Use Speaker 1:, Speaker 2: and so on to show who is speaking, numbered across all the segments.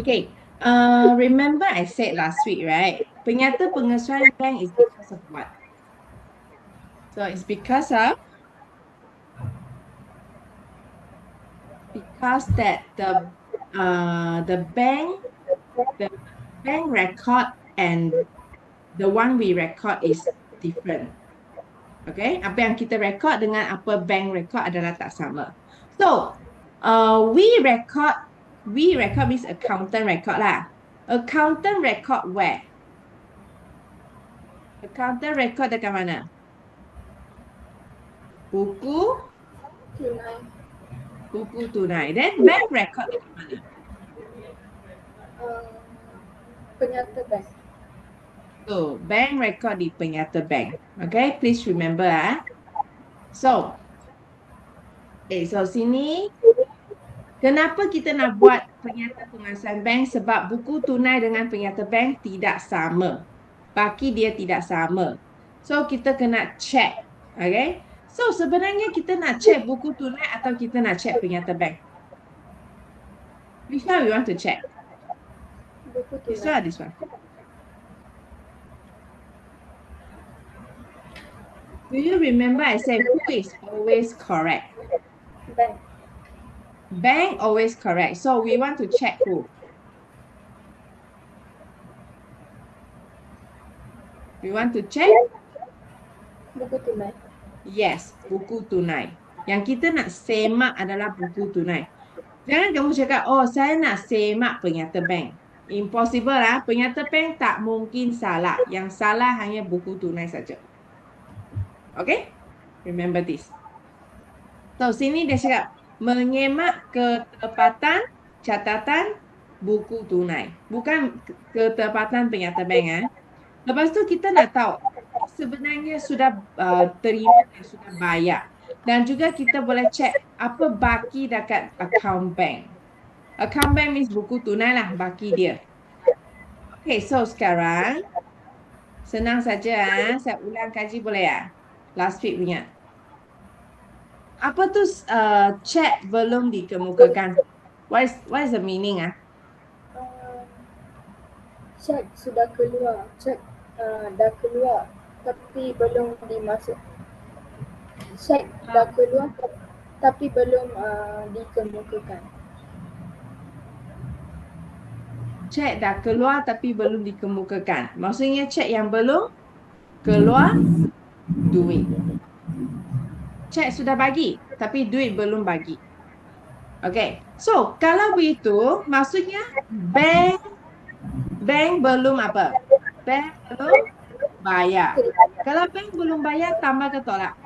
Speaker 1: Okay. Remember I said last week, right? Penyata pengesuaian bank is because of what? So it's because that the bank record and the one we record is different. Okay, apa yang kita record dengan apa bank record adalah tak sama. So, we record means accountant record lah. Accountant record where? Accountant record dekat mana? Buku
Speaker 2: Tunai.
Speaker 1: buku tunai. Then bank record dekat mana?
Speaker 2: Penyata bank.
Speaker 1: So, bank record di penyata bank. Okay, please remember So, sini kenapa kita nak buat penyata pengesahan bank? Sebab buku tunai dengan penyata bank tidak sama. Baki dia tidak sama. So, kita kena check. Okay? So, sebenarnya kita nak check buku tunai atau kita nak check penyata bank? Which one we want to check?
Speaker 2: Buku
Speaker 1: This
Speaker 2: tunai.
Speaker 1: one or this one? Do you remember I said who is always correct?
Speaker 2: Bank.
Speaker 1: Bank always correct. So, we want to check who? We want to check?
Speaker 2: Buku tunai.
Speaker 1: Yes, buku tunai. Yang kita nak semak adalah buku tunai. Jangan kamu cakap, oh saya nak semak penyata bank. Impossible lah. Penyata bank tak mungkin salah. Yang salah hanya buku tunai saja. Okay? Remember this. So, sini dia cakap, menyemak ketepatan catatan buku tunai. Bukan ketepatan penyata bank. Lepas tu kita nak tahu sebenarnya sudah terima dan sudah bayar. Dan juga kita boleh cek apa baki dekat account bank. Account bank means buku tunai lah baki dia. Okay, so sekarang senang saja. Saya ulang kaji boleh ya? Last week punya. Apa tu cek belum dikemukakan? What is the meaning
Speaker 2: Cek sudah keluar. Cek dah keluar tapi belum dimasuk. Cek dah keluar tapi belum dikemukakan.
Speaker 1: Cek dah keluar tapi belum dikemukakan. Maksudnya cek yang belum keluar duit. Cek sudah bagi tapi duit belum bagi. Okay. So, kalau begitu maksudnya bank belum apa? Bank belum bayar. Kalau bank belum bayar tambah ke tolak?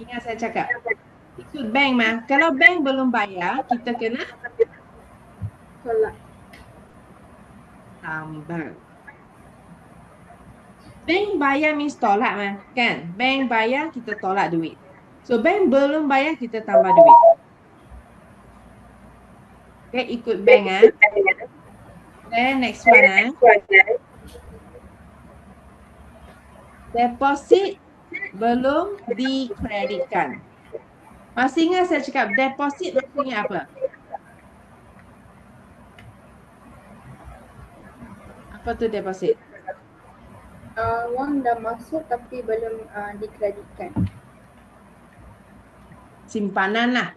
Speaker 1: Ingat saya cakap. Ikut bank mah. Kalau bank belum bayar, kita kena
Speaker 2: Tolak.
Speaker 1: tambah. Bank bayar means tolak mah, kan? Bank bayar, kita tolak duit. So, bank belum bayar, kita tambah duit. Okay, ikut bank Then next one Deposit belum dikreditkan. Masih ingat saya cakap deposit maksudnya apa? Apa tu deposit?
Speaker 2: Wang dah masuk tapi belum dikreditkan.
Speaker 1: Simpanan lah.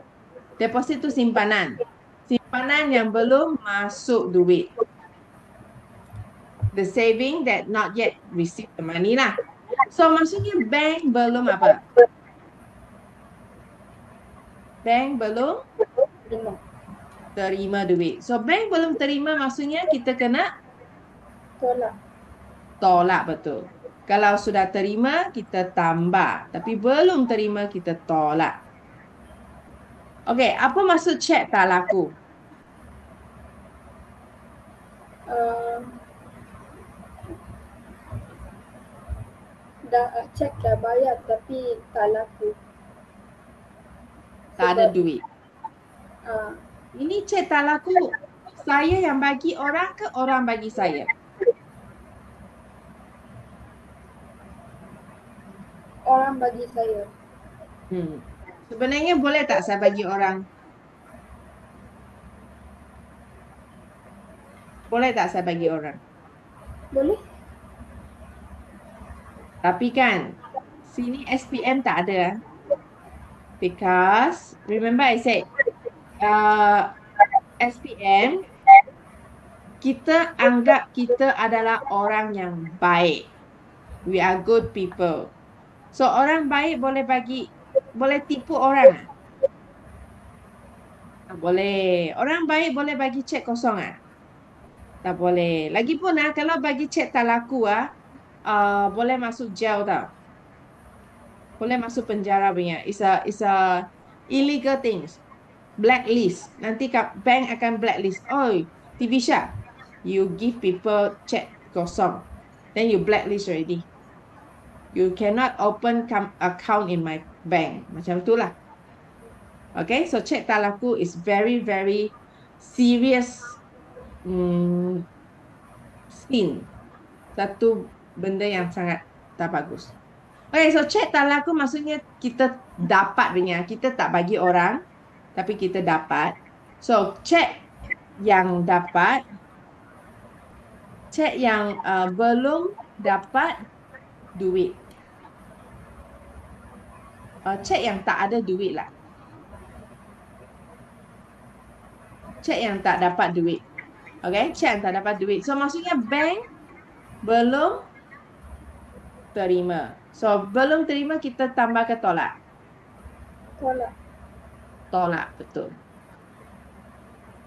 Speaker 1: Deposit tu simpanan. Simpanan yang belum masuk duit. The saving that not yet receive the money lah. So maksudnya bank belum apa? Bank belum terima duit. So bank belum terima maksudnya kita kena tolak betul. Kalau sudah terima kita tambah. Tapi belum terima kita tolak. Okay, apa maksud cek tak laku?
Speaker 2: Cek dah bayar tapi tak laku.
Speaker 1: Tak ada duit. Ini cek tak laku. Saya yang bagi orang ke orang bagi saya?
Speaker 2: Orang bagi saya.
Speaker 1: Sebenarnya boleh tak saya bagi orang? Boleh tak saya bagi orang?
Speaker 2: Boleh?
Speaker 1: Tapi kan, sini SPM tak ada. Because, remember I said, SPM, kita anggap kita adalah orang yang baik. We are good people. So, orang baik boleh tipu orang. Tak boleh. Orang baik boleh bagi cek kosong ah? Tak boleh. Lagipun kalau bagi cek tak laku boleh masuk jail tau. Boleh masuk penjara punya. It's a illegal things. Blacklist. Nanti bank akan blacklist. Oh, TV Shark, you give people check kosong. Then you blacklist already. You cannot open account in my bank. Macam itulah. Okay, so cek tak laku is very, very serious sin. Satu benda yang sangat tak bagus. Okay, so cek tak laku maksudnya kita dapat punya. Kita tak bagi orang, tapi kita dapat. So, cek yang dapat, cek yang belum dapat duit. Cek yang tak ada duit lah. Cek yang tak dapat duit. Okay, cek yang tak dapat duit. So, maksudnya bank belum terima. So, belum terima kita tambah ke tolak?
Speaker 2: Tolak.
Speaker 1: Tolak, betul.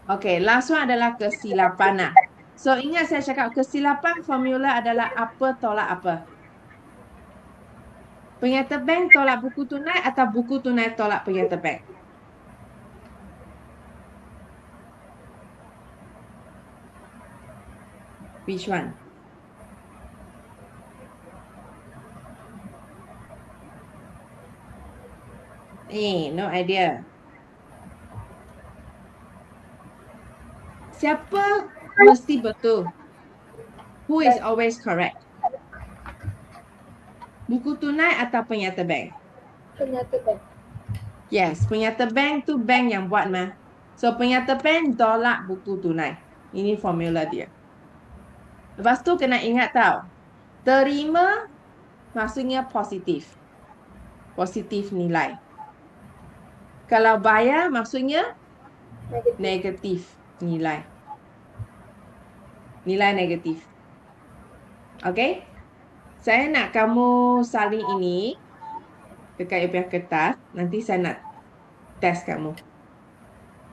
Speaker 1: Okay, last one adalah kesilapan lah. So, ingat saya cakap kesilapan formula adalah apa tolak apa? Penyata bank tolak buku tunai atau buku tunai tolak penyata bank? Which one? No idea. Siapa mesti betul? Who is always correct? Buku tunai atau penyata bank?
Speaker 2: Penyata bank.
Speaker 1: Yes, penyata bank tu bank yang buat mah. So, penyata bank tolak buku tunai. Ini formula dia. Lepas tu kena ingat tau. Terima maksudnya positif. Positif nilai. Kalau bayar maksudnya negatif nilai. Nilai negatif. Okay? Saya nak kamu salin ini dekat you punya kertas. Nanti saya nak test kamu.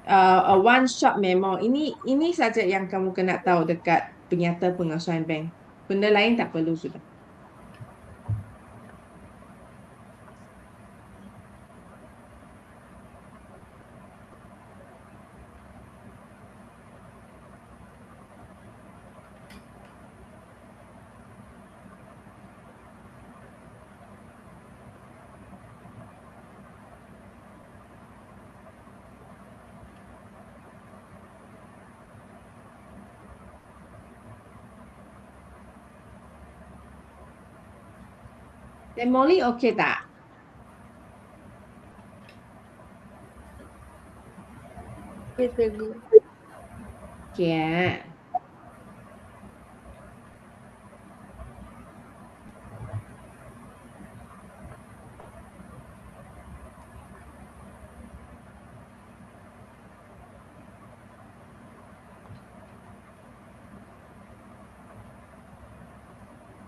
Speaker 1: A one shot memo. Ini saja yang kamu kena tahu dekat penyata pengasuhan bank. Benda lain tak perlu sudah. Dan Molly okey tak?
Speaker 3: Yes, Cikgu.
Speaker 1: Okey ya.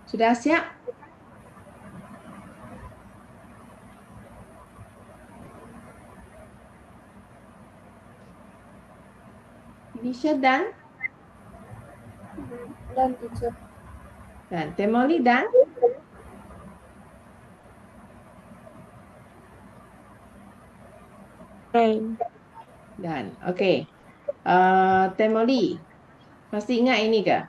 Speaker 1: Sudah siap? Nisha dan?
Speaker 2: Dan teacher.
Speaker 1: Dan Temoli dan?
Speaker 3: Nine.
Speaker 1: Dan, okey. Temoli, masih ingat ini ke?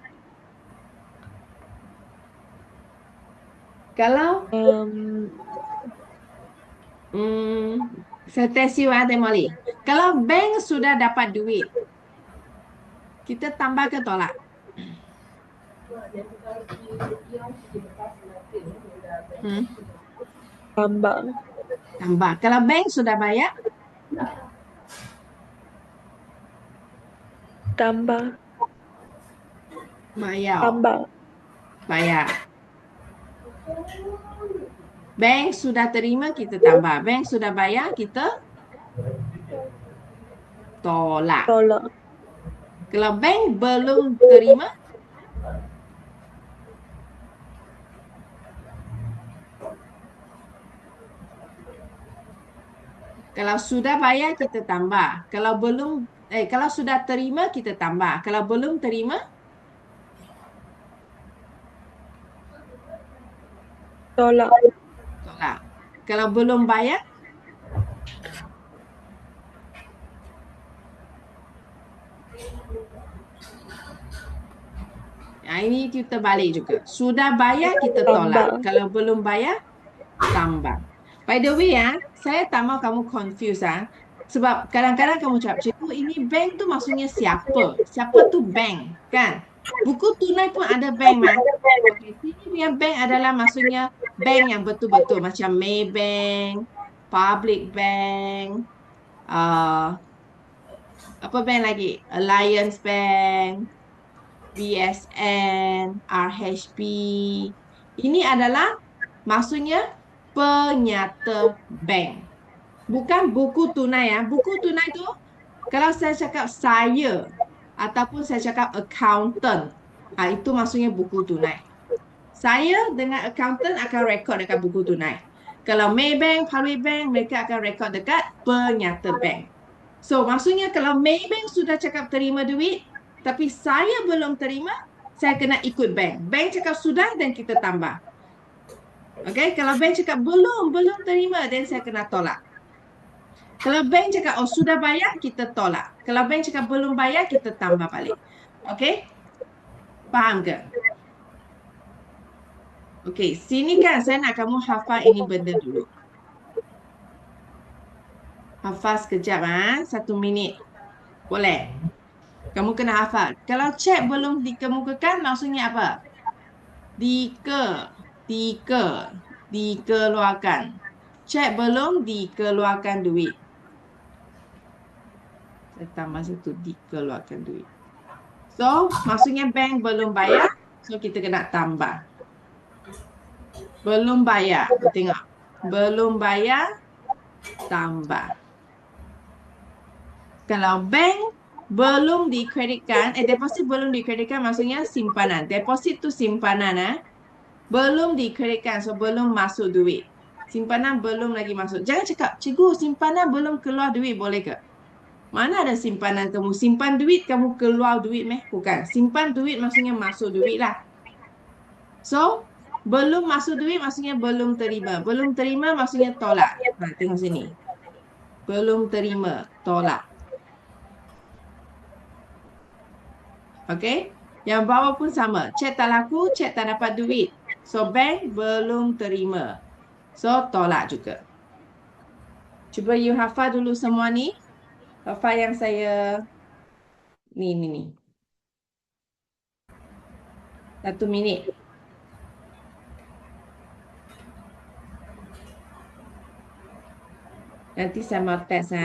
Speaker 1: Kalau saya test you Temoli. Kalau bank sudah dapat duit, kita tambah ke tolak?
Speaker 3: Tambah.
Speaker 1: Tambah. Kalau bank sudah bayar?
Speaker 3: Tambah.
Speaker 1: Bayar.
Speaker 3: Tambah.
Speaker 1: Bayar. Bank sudah terima, kita tambah. Bank sudah bayar, kita tolak.
Speaker 3: Tolak.
Speaker 1: Kalau bank belum terima, kalau sudah bayar, kita tambah. Kalau belum, kalau sudah terima, kita tambah. Kalau belum terima,
Speaker 3: Tolak.
Speaker 1: tolak. Kalau belum bayar, ini kita balik juga. Sudah bayar, kita tolak.
Speaker 3: Tambah.
Speaker 1: Kalau belum bayar, tambah. By the way, saya tak mau kamu confuse. Sebab kadang-kadang kamu cakap, cikgu, ini bank tu maksudnya siapa? Siapa tu bank, kan? Buku tunai pun ada bank, mah. Okey, sini punya bank adalah maksudnya bank yang betul-betul macam Maybank, Public Bank, uh, apa bank lagi? Alliance Bank, BSN, RHB. Ini adalah maksudnya penyata bank. Bukan buku tunai ya. Buku tunai tu kalau saya cakap saya ataupun saya cakap accountant, itu maksudnya buku tunai. Saya dengan accountant akan rekod dekat buku tunai. Kalau Maybank, Public Bank, mereka akan rekod dekat penyata bank. So, maksudnya kalau Maybank sudah cakap terima duit, tapi saya belum terima, saya kena ikut bank. Bank cakap sudah dan kita tambah. Okay, kalau bank cakap belum terima, dan saya kena tolak. Kalau bank cakap, oh sudah bayar, kita tolak. Kalau bank cakap belum bayar, kita tambah balik. Okay? Faham ke? Okay, sini kan saya nak kamu hafal ini benda dulu. Hafal sekejap, 1 minit. Boleh? Kamu kena hafal. Kalau cek belum dikemukakan, maksudnya apa? Dikeluarkan. Cek belum dikeluarkan duit. Saya tambah satu, dikeluarkan duit. So, maksudnya bank belum bayar, so kita kena tambah. Belum bayar, tengok. Belum bayar, tambah. Kalau bank belum dikreditkan, deposit belum dikreditkan maksudnya simpanan. Deposit tu simpanan, belum dikreditkan, so belum masuk duit. Simpanan belum lagi masuk. Jangan cakap, cikgu, simpanan belum keluar duit, boleh ke? Mana ada simpanan kamu? Simpan duit, kamu keluar duit meh? Bukan. Simpan duit maksudnya masuk duit lah. So, belum masuk duit maksudnya belum terima. Belum terima maksudnya tolak. Tengok sini. Belum terima, tolak. Okay? Yang bawah pun sama. Cek tak laku, cek tak dapat duit. So, bank belum terima. So, tolak juga. Cuba you hafal dulu semua ni. Hafal yang saya... Ni. 1 minit. Nanti saya mau test,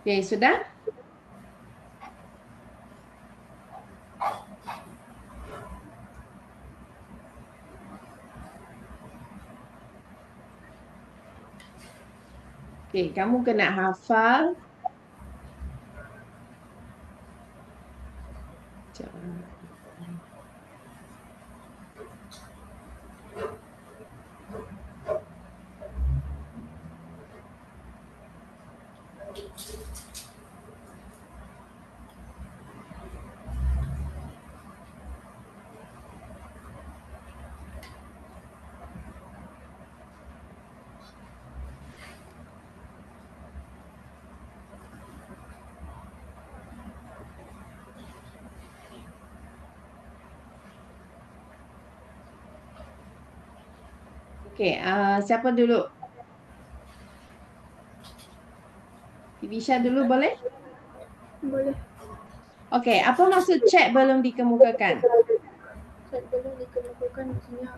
Speaker 1: Okay, sudah? Okay, kamu kena hafal Okey, siapa dulu? Tibisha dulu boleh?
Speaker 2: Boleh.
Speaker 1: Okey, apa maksud cek belum dikemukakan?
Speaker 2: Cek belum dikemukakan maksudnya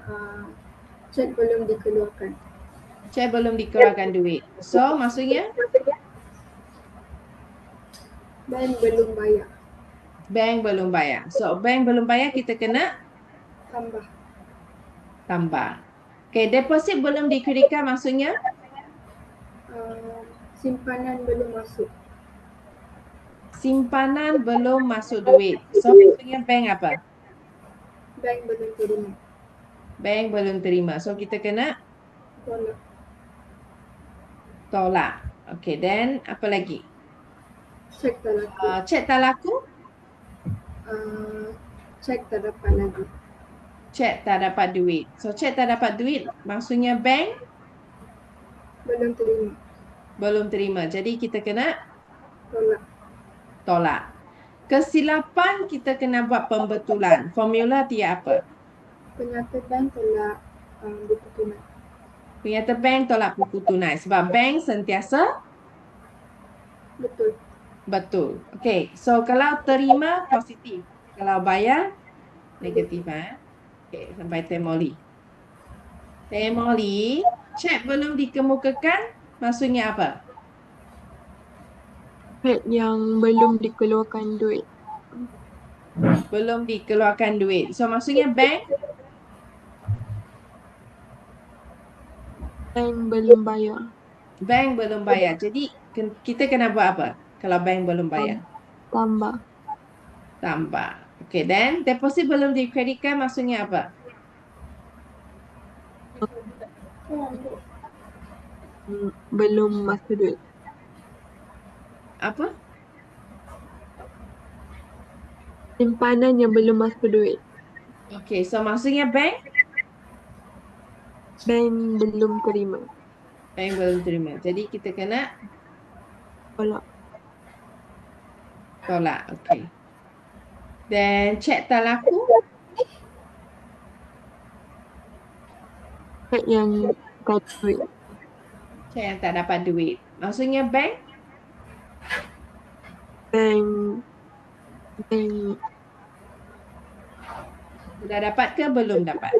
Speaker 2: cek belum dikeluarkan.
Speaker 1: Cek belum dikeluarkan duit. So, maksudnya
Speaker 2: Dan belum bayar.
Speaker 1: bank belum bayar. So, bank belum bayar kita kena
Speaker 2: Tambah.
Speaker 1: tambah. Okey, deposit belum dikreditkan maksudnya
Speaker 2: Simpanan belum masuk.
Speaker 1: simpanan belum masuk duit. So, maksudnya bank apa?
Speaker 2: Bank belum terima.
Speaker 1: Bank belum terima. So, kita kena
Speaker 2: Tolak.
Speaker 1: tolak. Okey, then apa lagi?
Speaker 2: Cek tak laku.
Speaker 1: Cek tak laku,
Speaker 2: Cek tak dapat lagi.
Speaker 1: cek tak dapat duit. So, cek tak dapat duit maksudnya bank
Speaker 2: Belum terima.
Speaker 1: belum terima. Jadi, kita kena
Speaker 2: Tolak.
Speaker 1: tolak. Kesilapan kita kena buat pembetulan. Formula dia apa?
Speaker 2: Penyata bank tolak buku tunai.
Speaker 1: Penyata bank tolak buku tunai. Sebab bank sentiasa
Speaker 2: Betul.
Speaker 1: betul. Okey, so kalau terima positif. Kalau bayar negatif. Okey, sampai temoli. Temoli, cek belum dikemukakan maksudnya apa?
Speaker 3: Cek yang belum dikeluarkan duit.
Speaker 1: Belum dikeluarkan duit. So maksudnya bank
Speaker 3: Bank belum bayar.
Speaker 1: bank belum bayar. Jadi kita kena buat apa kalau bank belum bayar?
Speaker 3: Tambah.
Speaker 1: Tambah. Okey, then deposit belum dikreditkan maksudnya apa?
Speaker 3: Belum masuk duit.
Speaker 1: Apa?
Speaker 3: Simpanan yang belum masuk duit.
Speaker 1: Okey, so maksudnya bank
Speaker 3: Belum terima.
Speaker 1: bank belum terima. Jadi kita kena
Speaker 3: Tolak.
Speaker 1: tolak. Okey. Dan cek tak laku,
Speaker 3: Cek yang tak ada duit.
Speaker 1: cek yang tak dapat duit. Maksudnya bank
Speaker 3: Bank
Speaker 1: sudah dapat ke belum dapat?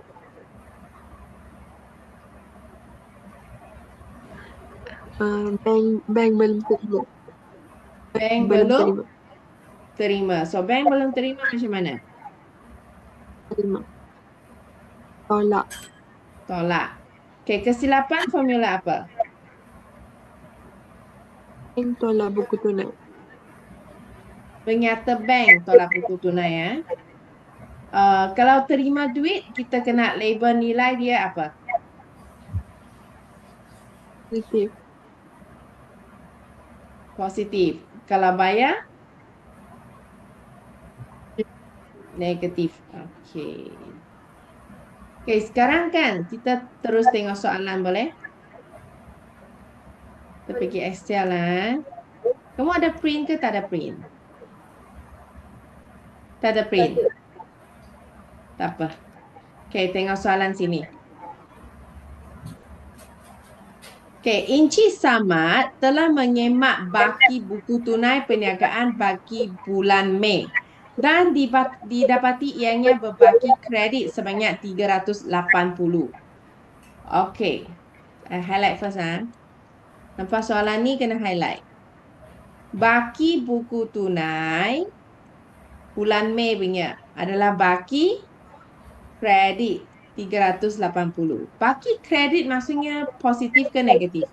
Speaker 3: bank belum terima.
Speaker 1: Bank
Speaker 3: Belum
Speaker 1: belum
Speaker 3: terima.
Speaker 1: terima. So bank belum terima macam mana?
Speaker 3: Terima. Tolak.
Speaker 1: Tolak. Okey, kesilapan formula apa?
Speaker 3: Bank tolak buku tunai.
Speaker 1: Penyata bank tolak buku tunai ya. Kalau terima duit, kita kena label nilai dia apa?
Speaker 3: Positif.
Speaker 1: Positif. Kalau bayar negatif. Okey. Okey, sekarang kan kita terus tengok soalan boleh? Kita pergi Excel lah. Kamu ada print ke tak ada print? Tak ada print. Tak apa. Okey, tengok soalan sini. Okey, Encik Samad telah menyemak baki buku tunai perniagaan bagi bulan Mei dan didapati ianya berbaki kredit sebanyak 380. Okey. Highlight first Nampak soalan ni kena highlight. Baki buku tunai bulan Mei punya adalah baki kredit 380. Baki kredit maksudnya positif ke negatif?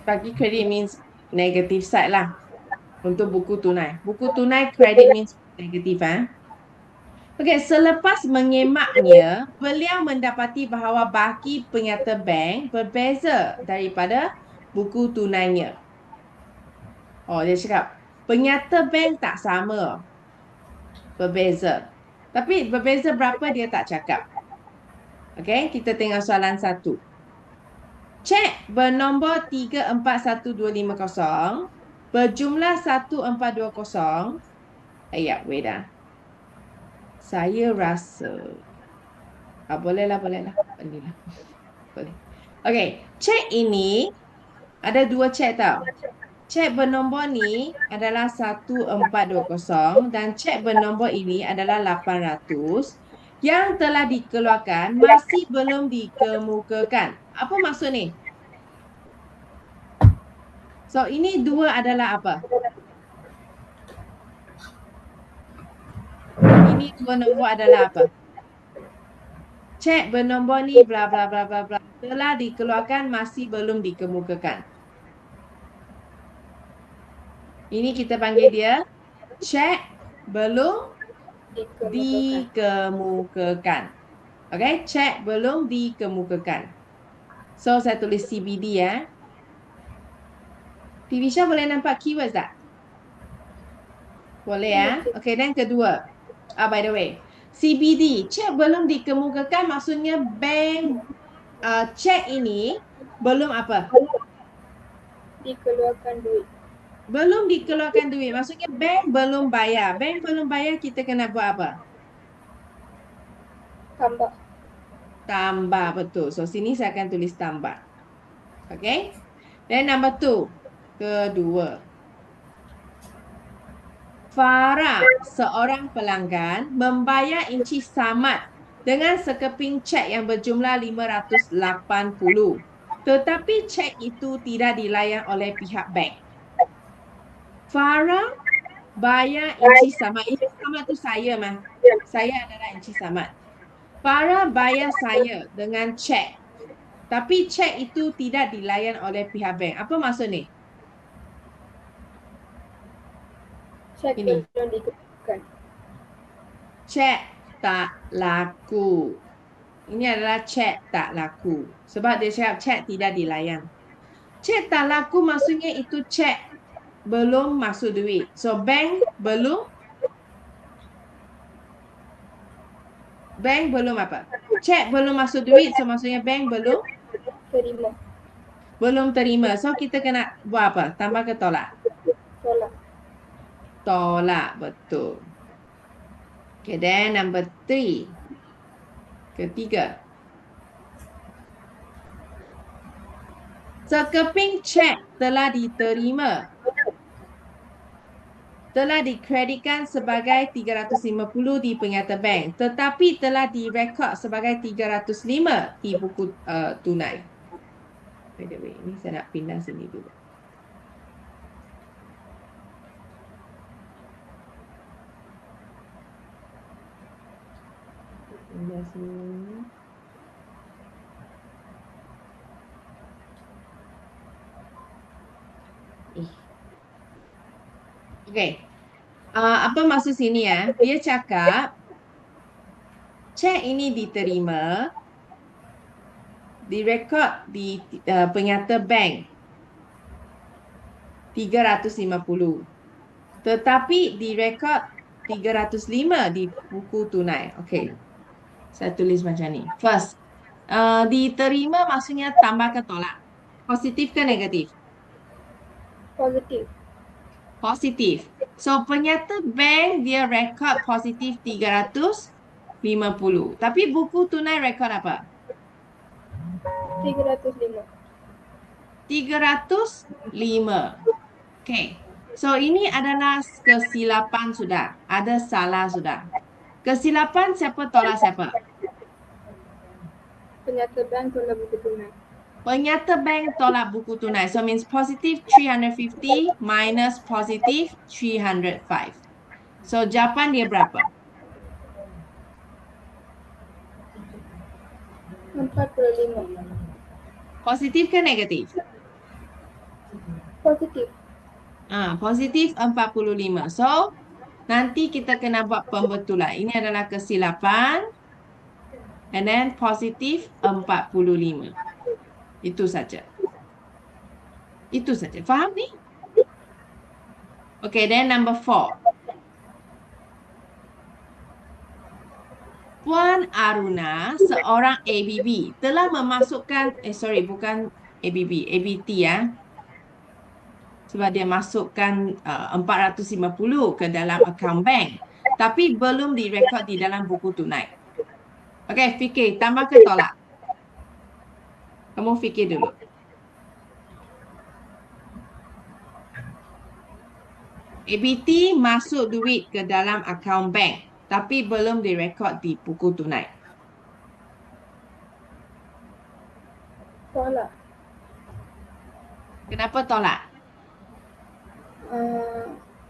Speaker 1: Baki kredit means negative side lah untuk buku tunai. Buku tunai kredit means negatif Okey, selepas menyemaknya, beliau mendapati bahawa baki penyata bank berbeza daripada buku tunainya. Oh, dia cakap penyata bank tak sama. Berbeza. Tapi berbeza berapa dia tak cakap. Okey, kita tengok soalan 1. Cek bernombor 341250 berjumlah 1420. Wait Saya rasa. Bolehlah. Boleh. Okey, cek ini ada 2 cek tau. Cek bernombor ni adalah 1420 dan cek bernombor ini adalah 800 yang telah dikeluarkan masih belum dikemukakan. Apa maksud ni? So, ini 2 adalah apa? Ini 2 nombor adalah apa? Cek bernombor ni bla bla bla bla bla telah dikeluarkan masih belum dikemukakan. Ini kita panggil dia cek belum dikemukakan. Okey, cek belum dikemukakan. So, saya tulis CBD ya. Tivisha boleh nampak keywords tak? Boleh ya? Okey, dan kedua. By the way, CBD, cek belum dikemukakan maksudnya bank cek ini belum apa?
Speaker 2: Dikeluarkan duit.
Speaker 1: Belum dikeluarkan duit. Maksudnya bank belum bayar. Bank belum bayar, kita kena buat apa?
Speaker 2: Tambah.
Speaker 1: Tambah, betul. So, sini saya akan tulis tambah. Okay. Then number 2. Kedua. Farah, seorang pelanggan, membayar Inci Samad dengan sekeping cek yang berjumlah 580. Tetapi cek itu tidak dilayan oleh pihak bank. Farah bayar Inci Samad. Inci Samad tu saya mah. Saya adalah Inci Samad. Farah bayar saya dengan cek. Tapi cek itu tidak dilayan oleh pihak bank. Apa maksud ni?
Speaker 2: Cek
Speaker 1: Ini.
Speaker 2: belum dikeluarkan.
Speaker 1: Cek tak laku. Ini adalah cek tak laku. Sebab dia cakap cek tidak dilayan. Cek tak laku maksudnya itu cek belum masuk duit. So, bank belum apa? Cek belum masuk duit. So, maksudnya bank belum terima. So, kita kena buat apa? Tambah ke tolak? Tolak, betul. Okay, then number 3. Ketiga. Sekeping cek telah diterima. Telah dikreditkan sebagai 350 di penyata bank. Tetapi telah direkod sebagai 305 di buku tunai. By the way, ini saya nak pindah sini dulu. Pindah sini. Okay. Apa maksud sini ya? Dia cakap cek ini diterima, direkod di penyata bank 350. Tetapi direkod 305 di buku tunai. Okay. Saya tulis macam ni. First, diterima maksudnya tambah ke tolak? Positif ke negatif? Positif. So, penyata bank dia rekod positif 350. Tapi buku tunai rekod apa?
Speaker 2: 305.
Speaker 1: 305. Okay. So, ini adalah kesilapan sudah. Ada salah sudah. Kesilapan siapa tolak siapa?
Speaker 2: Penyata bank tolak buku tunai.
Speaker 1: Penyata bank tolak buku tunai. So, means positive 350 minus positive 305. So, jawapan dia berapa?
Speaker 2: 45.
Speaker 1: Positif ke negatif?
Speaker 2: Positif.
Speaker 1: Positif 45. So, nanti kita kena buat pembetulan. Ini adalah kesilapan. And then positif 45. Itu saja. Faham ni? Okay, then number 4. Puan Aruna, seorang ABB, telah memasukkan, bukan ABB, ABT ya. Sebab dia masukkan 450 ke dalam akaun bank. tapi belum direkod di dalam buku tunai. Okey, fikir tambah ke tolak? Kamu fikir dulu. ABT masuk duit ke dalam akaun bank tapi belum direkod di buku tunai.
Speaker 2: Tolak.
Speaker 1: Kenapa tolak?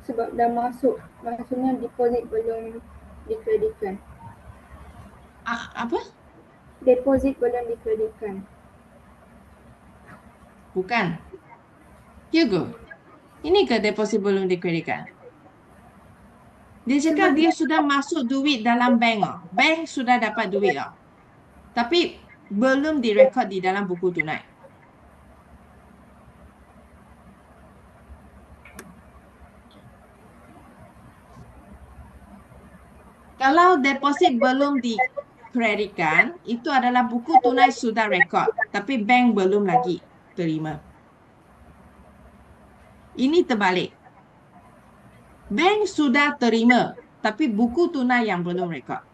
Speaker 2: Sebab dah masuk. Maksudnya deposit belum dikreditkan.
Speaker 1: Apa?
Speaker 2: Deposit belum dikreditkan.
Speaker 1: Bukan. Ya ke? Ini ke deposit belum dikreditkan? Dia cakap dia sudah masuk duit dalam bank. Bank sudah dapat duit. Tapi belum direkod di dalam buku tunai. Kalau deposit belum dikreditkan, itu adalah buku tunai sudah rekod. Tapi bank belum lagi terima. Ini terbalik. Bank sudah terima, tapi buku tunai yang belum rekod.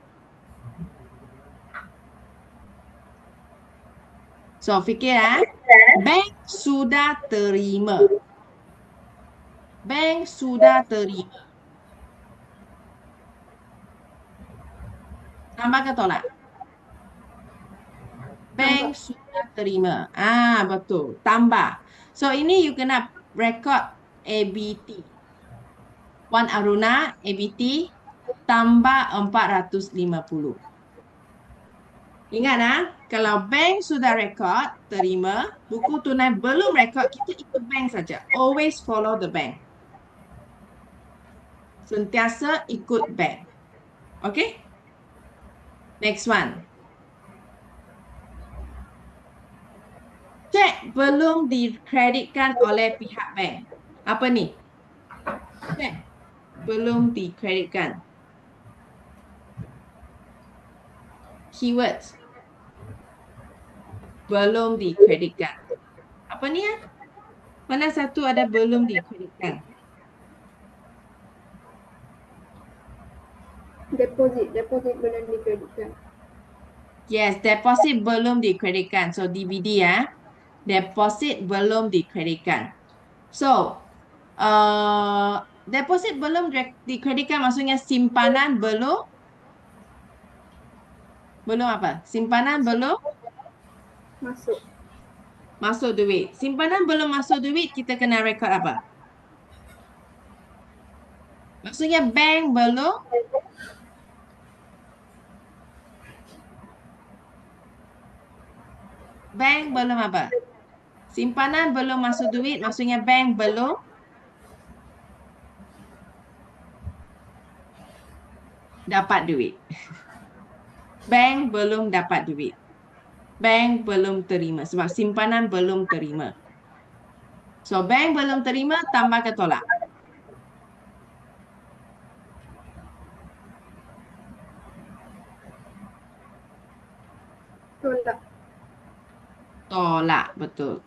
Speaker 1: So, fikir bank sudah terima. Bank sudah terima. Tambah ke tolak? Bank sudah terima. Betul. Tambah. So, ini you kena record ABT. Wan Aruna, ABT, tambah 450. Ingat kalau bank sudah rekod, terima, buku tunai belum rekod, kita ikut bank saja. Always follow the bank. Sentiasa ikut bank. Okay? Next one. Cek belum dikreditkan oleh pihak bank. Apa ni? Cek belum dikreditkan. Keywords. Belum dikreditkan. Apa ni ya? Mana satu ada belum dikreditkan?
Speaker 2: Deposit belum dikreditkan.
Speaker 1: Yes, deposit belum dikreditkan. So DVD ya. Deposit belum dikreditkan. So, deposit belum dikreditkan maksudnya simpanan belum apa? Simpanan belum masuk duit. Simpanan belum masuk duit, kita kena rekod apa? Maksudnya bank belum apa? Simpanan belum masuk duit, maksudnya bank belum dapat duit. Bank belum dapat duit. Bank belum terima sebab simpanan belum terima. So, bank belum terima, tambah ke tolak? Tolak, betul.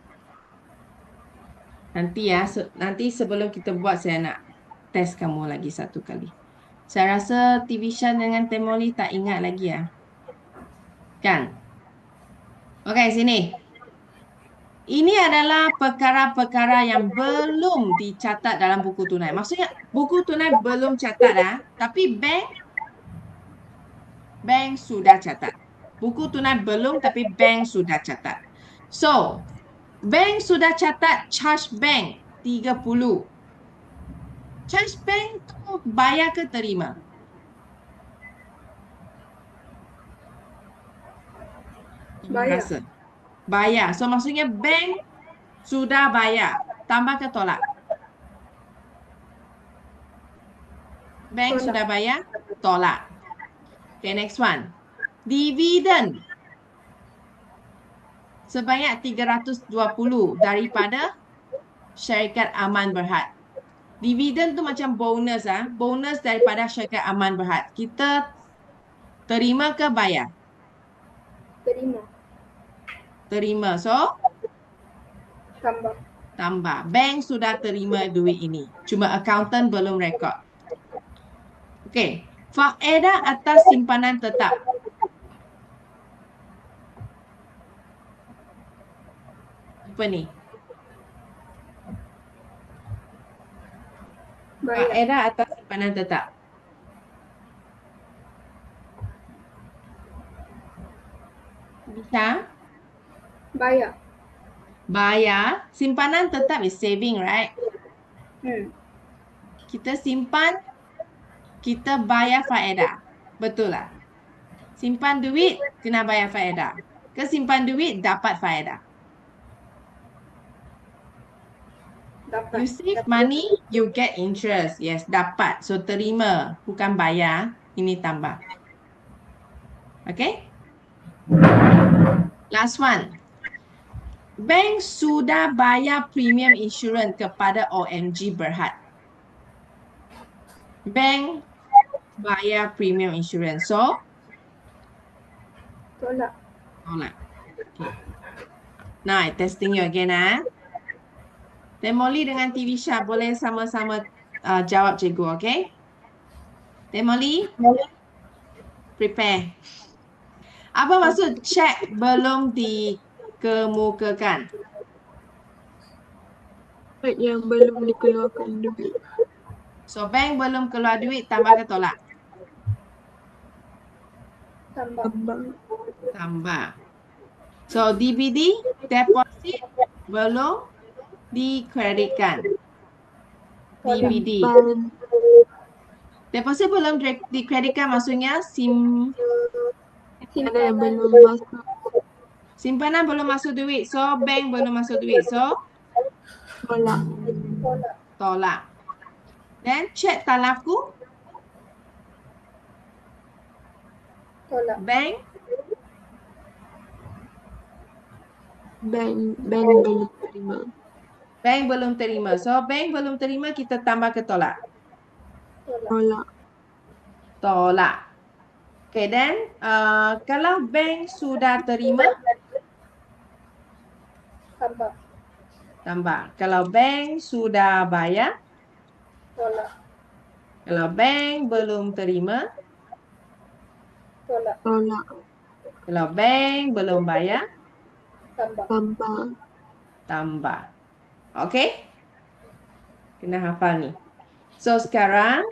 Speaker 1: Nanti sebelum kita buat, saya nak test kamu lagi satu kali. Saya rasa TV Shan dengan Temoli tak ingat lagi ya. Kan? Okey, sini. Ini adalah perkara-perkara yang belum dicatat dalam buku tunai. Maksudnya buku tunai belum catat tapi bank sudah catat. Buku tunai belum tapi bank sudah catat. So, bank sudah catat charge bank 30. Charge bank tu bayar ke terima? Bayar. So, maksudnya bank sudah bayar. Tambah ke tolak? Bank sudah bayar? Tolak. Okay, next one. Dividen. Sebanyak 320 daripada syarikat Aman Berhad. Dividen tu macam bonus bonus daripada syarikat Aman Berhad. Kita terima ke bayar? Terima. So, tambah. Bank sudah terima duit ini. Cuma accountant belum rekod. Okay. Faedah atas simpanan tetap. Apa ni?
Speaker 2: Bayar.
Speaker 1: Faedah atas simpanan tetap. Bisa?
Speaker 2: Bayar.
Speaker 1: Bayar. Simpanan tetap is saving, right? Kita simpan, kita bayar faedah. Betul lah. Simpan duit, kena bayar faedah. Simpan duit, dapat faedah.
Speaker 2: Dapat.
Speaker 1: You save money, you get interest. Yes, dapat. So, terima. Bukan bayar. Ini tambah. Okay? Last one. Bank sudah bayar premium insurans kepada OMG Berhad. Bank bayar premium insurance. So,
Speaker 2: Tolak.
Speaker 1: tolak. Okay. Now, I testing you again. Temoli dengan TV Syah boleh sama-sama jawab cikgu, okay? Temoli, prepare. Apa maksud cek belum dikemukakan?
Speaker 3: Cek yang belum dikeluarkan duit.
Speaker 1: So, bank belum keluar duit, tambah ke tolak?
Speaker 2: Tambah.
Speaker 3: Tambah.
Speaker 1: Tambah. So, DBD, deposit belum dikreditkan. DBD.
Speaker 3: Simpan.
Speaker 1: Deposit belum dikreditkan maksudnya
Speaker 3: Ada yang belum masuk.
Speaker 1: simpanan belum masuk duit. So, bank belum masuk duit. So,
Speaker 3: Tolak.
Speaker 2: Tolak.
Speaker 1: tolak. Then, cek talaku,
Speaker 2: Tolak.
Speaker 1: bank
Speaker 3: Bank belum terima.
Speaker 1: Bank belum terima. So, bank belum terima, kita tambah ke tolak.
Speaker 2: Tolak.
Speaker 3: Tolak.
Speaker 1: Tolak. Okay, then kalau bank sudah terima,
Speaker 2: Tambah.
Speaker 1: tambah. Kalau bank sudah bayar,
Speaker 2: Tolak.
Speaker 1: kalau bank belum terima,
Speaker 2: Tolak.
Speaker 3: Tolak.
Speaker 1: kalau bank belum bayar,
Speaker 2: Tambah.
Speaker 3: Tambah.
Speaker 1: tambah. Okay? Kena hafal ni. So, sekarang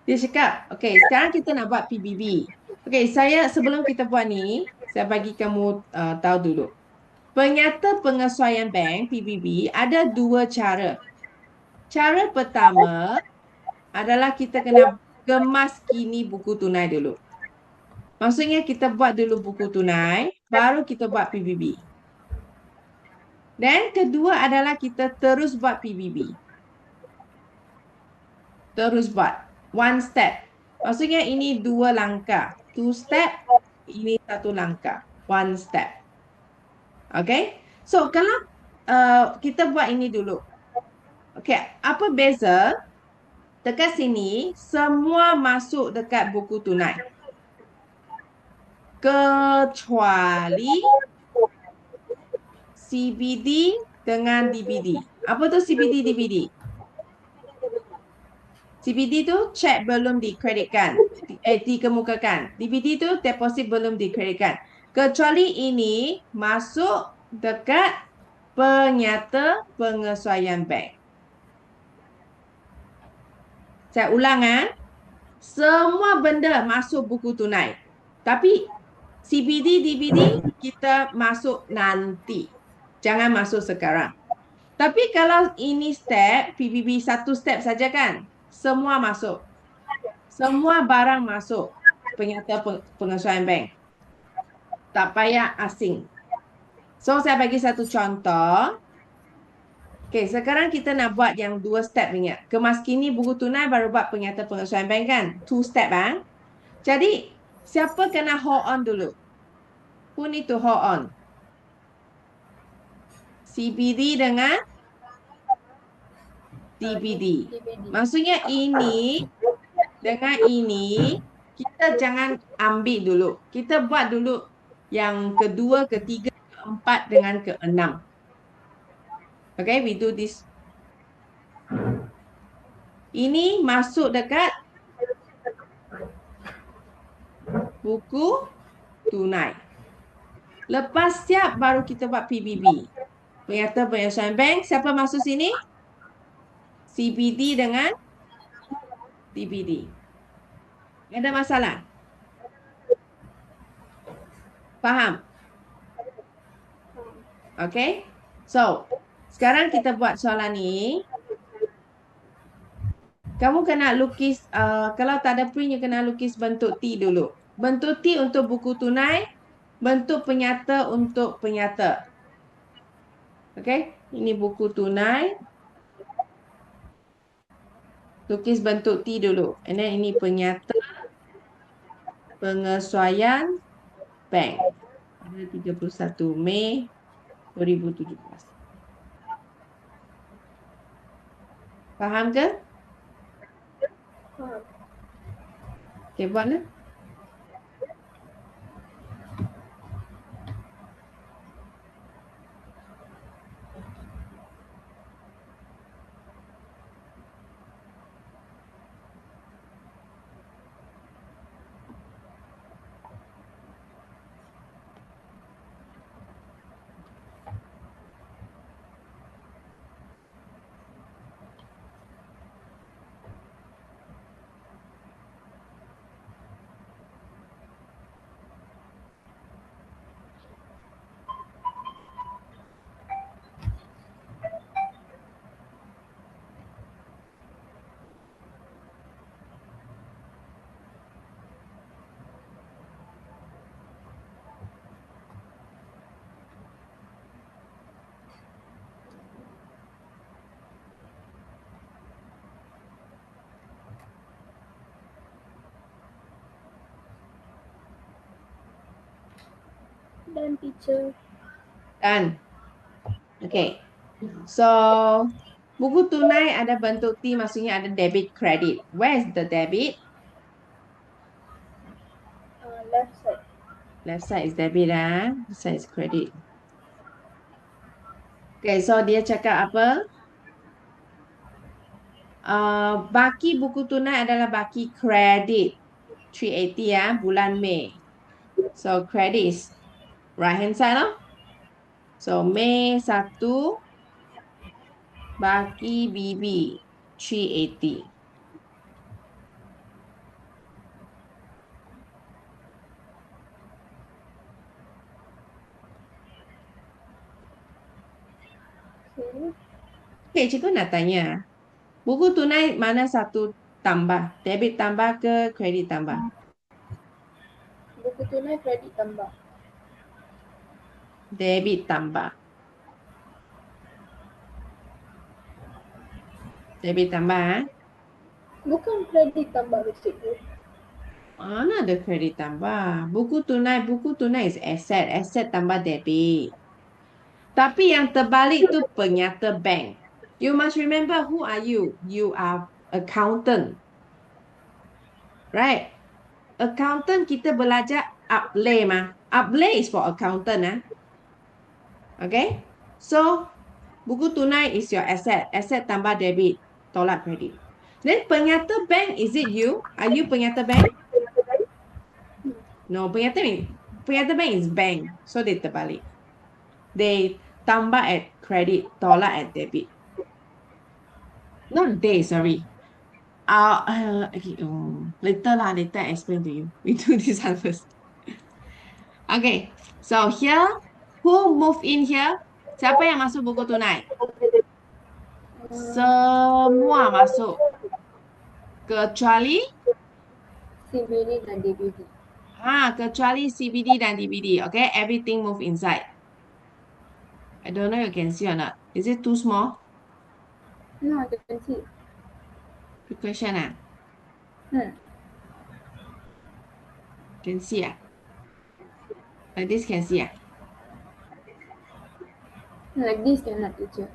Speaker 1: dia cakap, okay, sekarang kita nak buat PBB. Okay, sebelum kita buat ni, saya bagi kamu tahu dulu. Penyata pengesuaian bank, PBB, ada dua cara. Cara pertama adalah kita kena kemaskini buku tunai dulu. Maksudnya kita buat dulu buku tunai, baru kita buat PBB. Dan kedua adalah kita terus buat PBB. Terus buat. One step. Maksudnya ini dua langkah. Two step, ini satu langkah. One step. Okay? So, kalau kita buat ini dulu. Okay, apa beza? Dekat sini, semua masuk dekat buku tunai. Kecuali CBD dengan DBD. Apa tu CBD, DBD? CBD tu cek belum dikreditkan, dikemukakan. DBD tu deposit belum dikreditkan. Kecuali ini masuk dekat penyata pengesuaian bank. Saya ulang semua benda masuk buku tunai. Tapi CBD, DBD kita masuk nanti. Jangan masuk sekarang. Tapi kalau ini step, PBB satu step saja kan? Semua masuk. Semua barang masuk. Penyata pengesuaian bank. Tak payah asing. So, saya bagi satu contoh. Okay, sekarang kita nak buat yang dua step ingat. Kemaskini buku tunai baru buat penyata pengesuaian bank kan? Two step Jadi, siapa kena hold on dulu? Who need to hold on? CBD dengan DBD. Maksudnya ini dengan ini kita jangan ambil dulu. Kita buat dulu yang kedua, ketiga, keempat dengan keenam. Okay, we do this. Ini masuk dekat buku tunai. Lepas siap baru kita buat PBB. Penyata penyelesaian bank. Siapa masuk sini? CBD dengan DBD. Ada masalah? Faham? Okay. So, sekarang kita buat soalan ni. Kamu kena lukis, kalau tak ada print, you kena lukis bentuk T dulu. Bentuk T untuk buku tunai, bentuk penyata untuk penyata. Okay, ini buku tunai. Lukis bentuk T dulu. And then ini penyata pengesuaian bank. Pada 31 Mei 2017. Faham ke?
Speaker 2: Faham.
Speaker 1: Okay, buatlah.
Speaker 2: Dan teacher.
Speaker 1: Done. Okay. So, buku tunai ada bentuk T, maksudnya ada debit credit. Where is the debit?
Speaker 2: Left side.
Speaker 1: Left side is debit, This side is credit. Okay, so dia cakap apa? Baki buku tunai adalah baki kredit. 380 bulan Mei. So, credit is right hand side lah. So, Mei 1 baki BB 380. Okay, cikgu nak tanya. Buku tunai mana satu tambah? Debit tambah ke kredit tambah?
Speaker 2: Buku tunai kredit tambah.
Speaker 1: Debit tambah. Debit tambah,
Speaker 2: Bukan kredit tambah cikgu.
Speaker 1: Mana ada kredit tambah? Buku tunai is asset. Asset tambah debit. Tapi yang terbalik tu penyata bank. You must remember who are you? You are accountant. Right? Accountant kita belajar outlay mah. Outlay is for accountant. Okay? So, buku tunai is your asset. Asset tambah debit. Tolak kredit. Then penyata bank, is it you? Are you penyata bank? No, penyata bank is bank. So, they terbalik. They tambah at credit, tolak at debit. Not they, sorry. Okay, later I explain to you. We do this one first. Okay, so here, who move in here? Siapa yang masuk buku tunai? Semua masuk. Kecuali?
Speaker 2: CBD dan DBD.
Speaker 1: Kecuali CBD dan DBD. Okay, everything move inside. I don't know you can see or not. Is it too small?
Speaker 2: No, I can see.
Speaker 1: Good question, Can see, Like this can see,
Speaker 2: Like this cannot, teacher.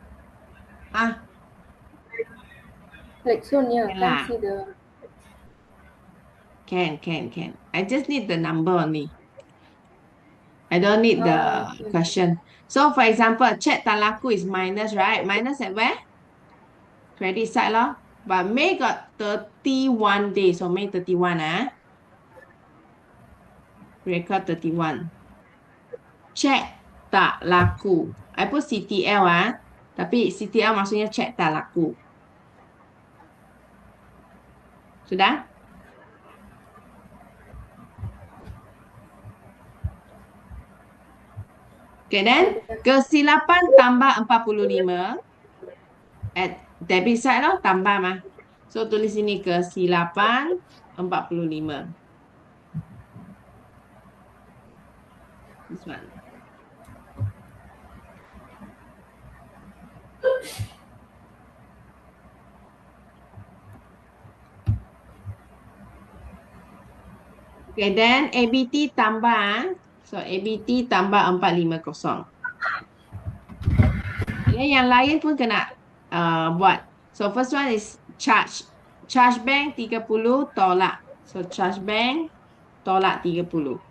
Speaker 2: Like so near,
Speaker 1: Can lah.
Speaker 2: can't see the...
Speaker 1: Can. I just need the number only. I don't need the
Speaker 2: okay.
Speaker 1: question. So, for example, cek tak laku is minus, right? Minus at where? Credit side lah. But May got 31 days, so May 31, Record 31. Cek tak laku. I put CTL tapi CTL maksudnya cek tak laku. Sudah? Okay, then kesilapan tambah 45 at debit side lah, tambah mah. So tulis sini kesilapan 45. This one. Okay, then ABT tambah. So ABT tambah 450. Yang lain pun kena buat. So first one is charge. Charge bank 30 tolak. So charge bank tolak 30.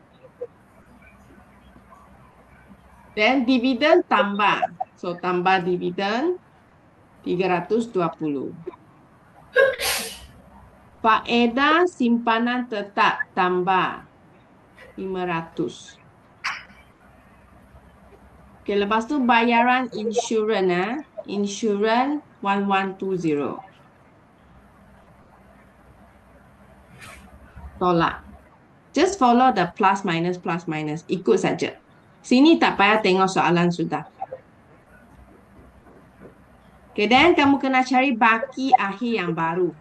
Speaker 1: Then dividend tambah. So tambah dividend 320. Faedah simpanan tetap tambah 500. Okay, lepas tu bayaran insurans insurans 1120. Tolak. Just follow the plus minus. Ikut saja. Sini tak payah tengok soalan sudah. Okay, then kamu kena cari baki akhir yang baru.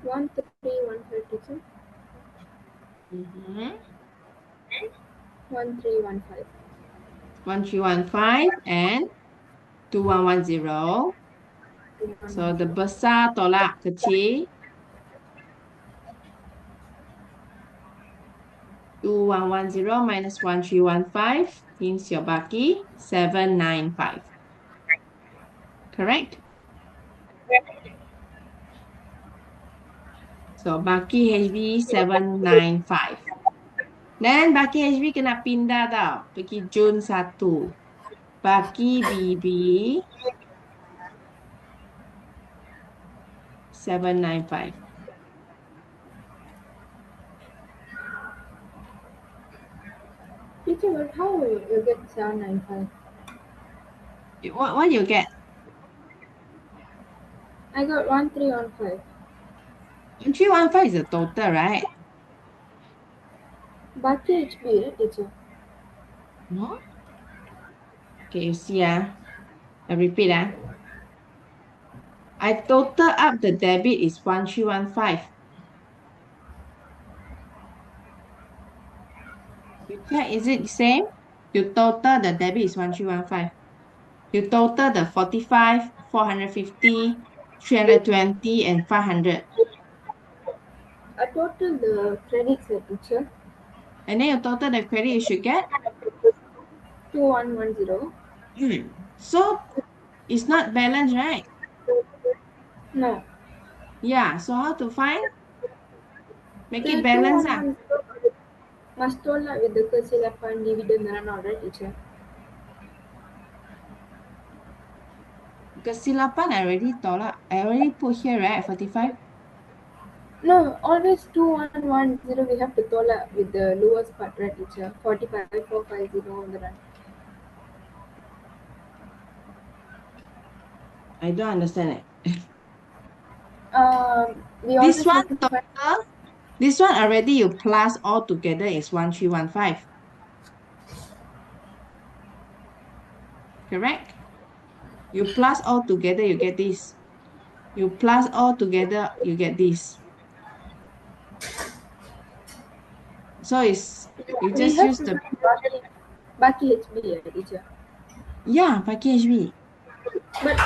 Speaker 2: One three one five teacher. 1315.
Speaker 1: 1315 and 2110. So the besar tolak kecil. 2110 minus 1315 means your baki 795. Correct? So baki HB 795. Then baki HB kena pindah tau. Pergi Jun 1. Baki BB 795.
Speaker 2: Teacher, but how will you get 795?
Speaker 1: What you get?
Speaker 2: I got 1315.
Speaker 1: 1315 is the total, right?
Speaker 2: Baki HB, right, teacher?
Speaker 1: No? Okay, you see I repeat I total up the debit is 1315. You check, is it the same? You total the debit is 1315. You total the 45, 450, 320 and 500.
Speaker 2: I total the credits, teacher.
Speaker 1: And then you total the credit you should get?
Speaker 2: 2110.
Speaker 1: So it's not balanced, right?
Speaker 2: No.
Speaker 1: Yeah, so how to find? Make
Speaker 2: The
Speaker 1: it balanced.
Speaker 2: 2110 must tolak with the kesilapan dividend and all, right, teacher?
Speaker 1: Kesilapan I already tolak. I already put here, right? 45.
Speaker 2: No, always 2110 we have to tolak with the lowest part, right, teacher? 45, 450 on the run.
Speaker 1: I don't understand it.
Speaker 2: We
Speaker 1: This
Speaker 2: always
Speaker 1: one
Speaker 2: have to find-
Speaker 1: total, this one already you plus all together is 1315. Correct? You plus all together, you get this. You plus all together, you get this. So it's you
Speaker 2: we
Speaker 1: just
Speaker 2: have
Speaker 1: use
Speaker 2: to
Speaker 1: the
Speaker 2: find Baki HB, right, teacher?
Speaker 1: yeah, package B.
Speaker 2: But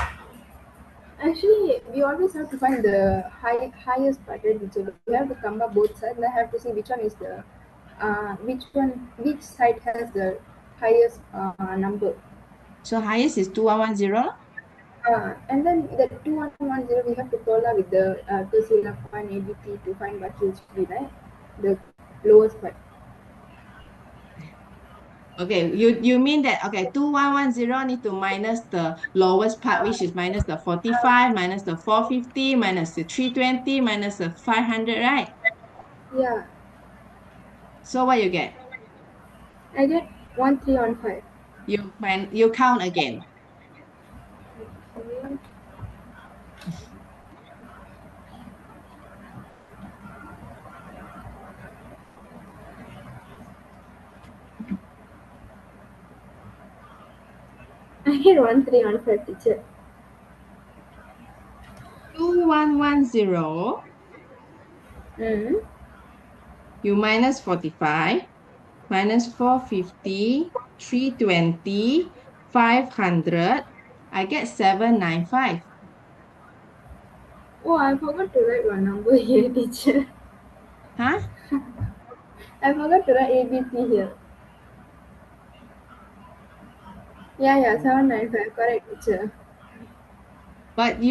Speaker 2: Actually, we always have to find the highest part, right? So we have to come up both sides. And I have to see which one is the, which side has the highest number.
Speaker 1: So highest is 2110.
Speaker 2: And then the 2110 we have to tola with the 201 ABT to find what will be, right? The lowest part.
Speaker 1: Okay, you mean that, okay, 2110 need to minus the lowest part, which is minus the 45, minus the 450, minus the 320, minus the 500, right?
Speaker 2: Yeah,
Speaker 1: So what you get?
Speaker 2: I get 1315.
Speaker 1: You count again.
Speaker 2: Okay. I get 1315, teacher.
Speaker 1: 2110,
Speaker 2: Mm.
Speaker 1: you minus 45, minus 450, 320, 500. I get 795.
Speaker 2: Oh, I forgot to write one number here, teacher.
Speaker 1: Huh?
Speaker 2: I forgot to write ABT here. Yeah, 795, correct, teacher.
Speaker 1: But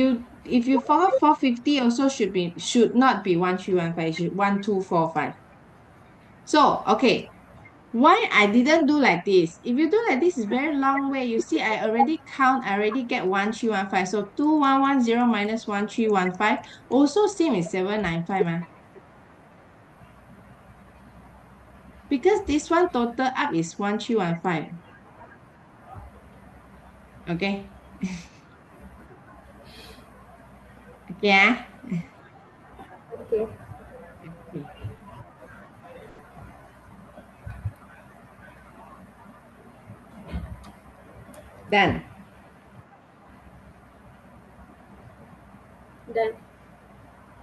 Speaker 1: if you forgot 450, also should not be 1315, it should 1245. So okay, why I didn't do like this? If you do like this, it's very long way. You see, I already count, I already get 1315. So 2110 minus 1315 also same as 795, man. Because this one total up is 1315. Okay. Okay. Ah?
Speaker 2: Okay.
Speaker 1: Okay. Done.
Speaker 2: Done.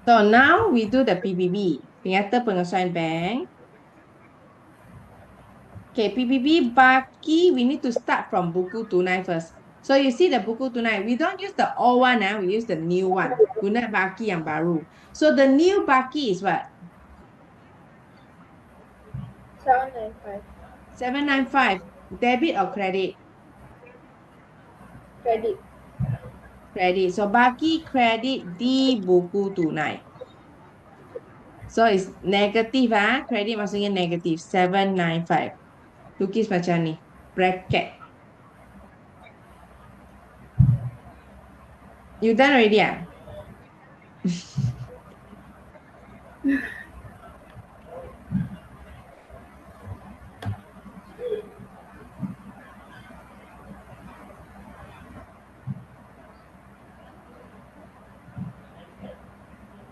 Speaker 1: So now we do the PBB. Penyata pengesahan bank. Okay, PBB baki, we need to start from buku tunai first. So you see the buku tunai, we don't use the old one, we use the new one. Guna baki yang baru. So the new baki is what?
Speaker 2: 795.
Speaker 1: 795. Debit or credit?
Speaker 2: Credit.
Speaker 1: Credit. So baki credit di buku tunai. So it's negative, credit maksudnya negative. 795. Lukis macam ni. Bracket. You done already,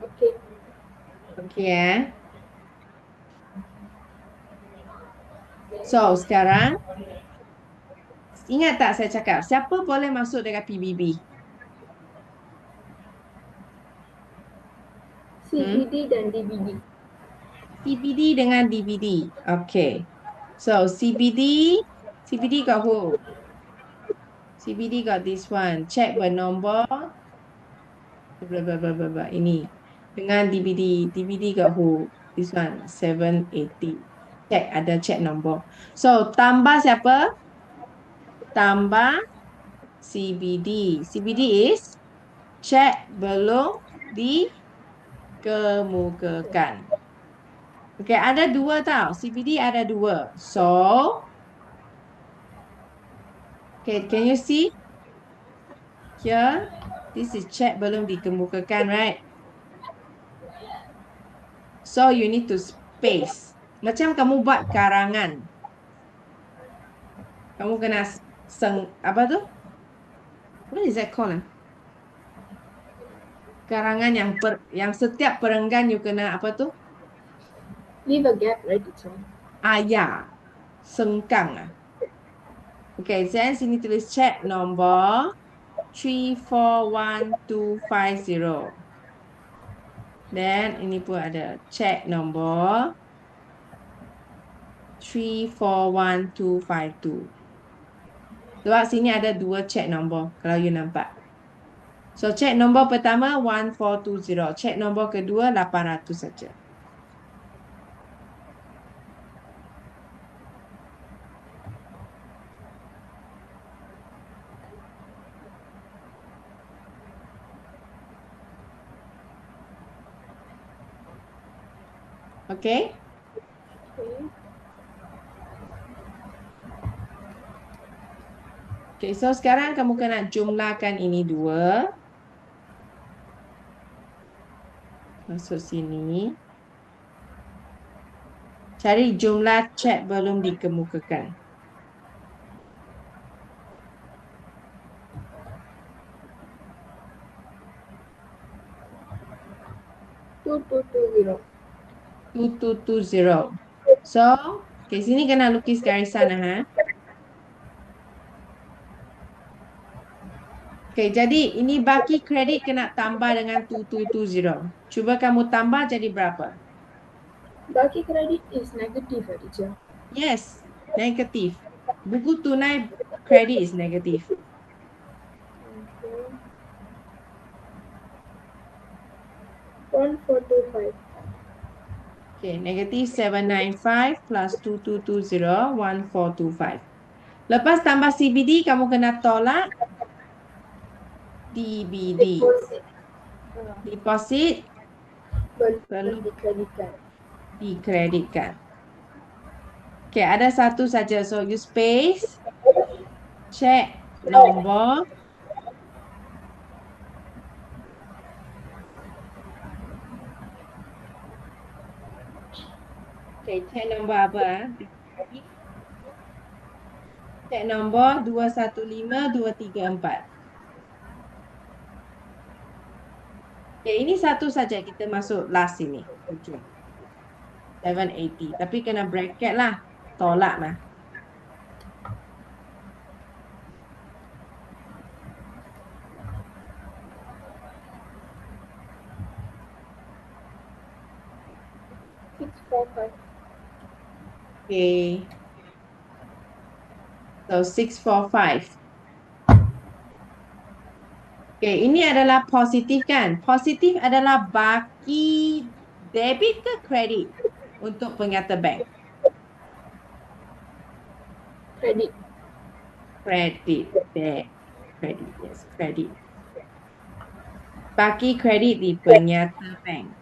Speaker 2: Okay.
Speaker 1: Okay, So, sekarang, ingat tak saya cakap, siapa boleh masuk dengan PBB?
Speaker 2: CBD dan DBD.
Speaker 1: CBD dengan DVD. Okay. So, CBD got who? CBD got this one. Check bernombor. Blah, blah, blah, blah, blah. Ini. Dengan DVD. DVD got who? This one. 780. Check. Ada check nombor. So, tambah siapa? Tambah CBD. CBD is check belum dikemukakan. Okay, ada dua tau. CBD ada dua. So, okay, can you see? Here, this is check belum dikemukakan, right? So, you need to space. Macam kamu buat karangan. Kamu kena apa tu? What is that called? Karangan yang setiap perenggan you kena apa tu?
Speaker 2: Leave a gap, right, teacher?
Speaker 1: Ya. Sengkang. Okay, then sini tulis check nombor 341250. Then ini pun ada check nombor 341252. Sebab sini ada dua check nombor kalau you nampak. So, cek nombor pertama 1420. Cek nombor kedua 800 saja. Okay?
Speaker 2: Okay.
Speaker 1: Okay, so sekarang kamu kena jumlahkan ini dua. Masuk sini. Cari jumlah cek belum dikemukakan.
Speaker 2: Two,
Speaker 1: 2220. So, okay, sini kena lukis garisan. Okay, jadi ini baki kredit kena tambah dengan 2220. Cuba kamu tambah jadi berapa?
Speaker 2: Baki credit is negative, teacher.
Speaker 1: Yes, negatif. Buku tunai kredit is negatif.
Speaker 2: Okay. 1425.
Speaker 1: Okay, negatif 795 plus 2220, 1425. Lepas tambah CBD, kamu kena tolak DBD.
Speaker 2: Deposit.
Speaker 1: Deposit
Speaker 2: Belum dikreditkan.
Speaker 1: dikreditkan. Okay, ada satu saja. So, you space, cek nombor. Okay, cek nombor apa? Cek nombor 215234. Okay, ini satu saja kita masuk last ini. 780. Tapi kena bracket lah. Tolak lah. Okay. So 645. Okay, ini adalah positif kan? Positif adalah baki debit ke kredit untuk penyata bank?
Speaker 2: Credit.
Speaker 1: Kredit. Kredit, yes, kredit. Baki kredit di penyata bank.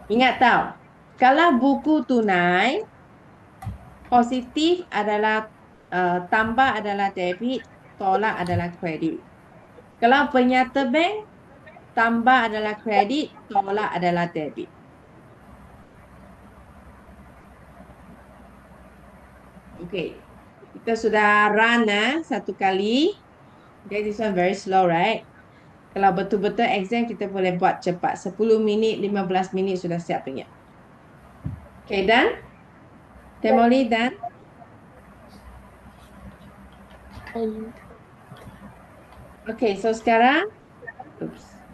Speaker 1: Ingat tahu, kalau buku tunai, positif adalah tambah adalah debit, tolak adalah kredit. Kalau penyata bank, tambah adalah kredit, tolak adalah debit. Okay, kita sudah run satu kali. Okay, this one very slow, right? Kalau betul-betul exam, kita boleh buat cepat. 10 minit, 15 minit sudah siap punya. Okay, done? Temoli, done? Okay, so sekarang, oops.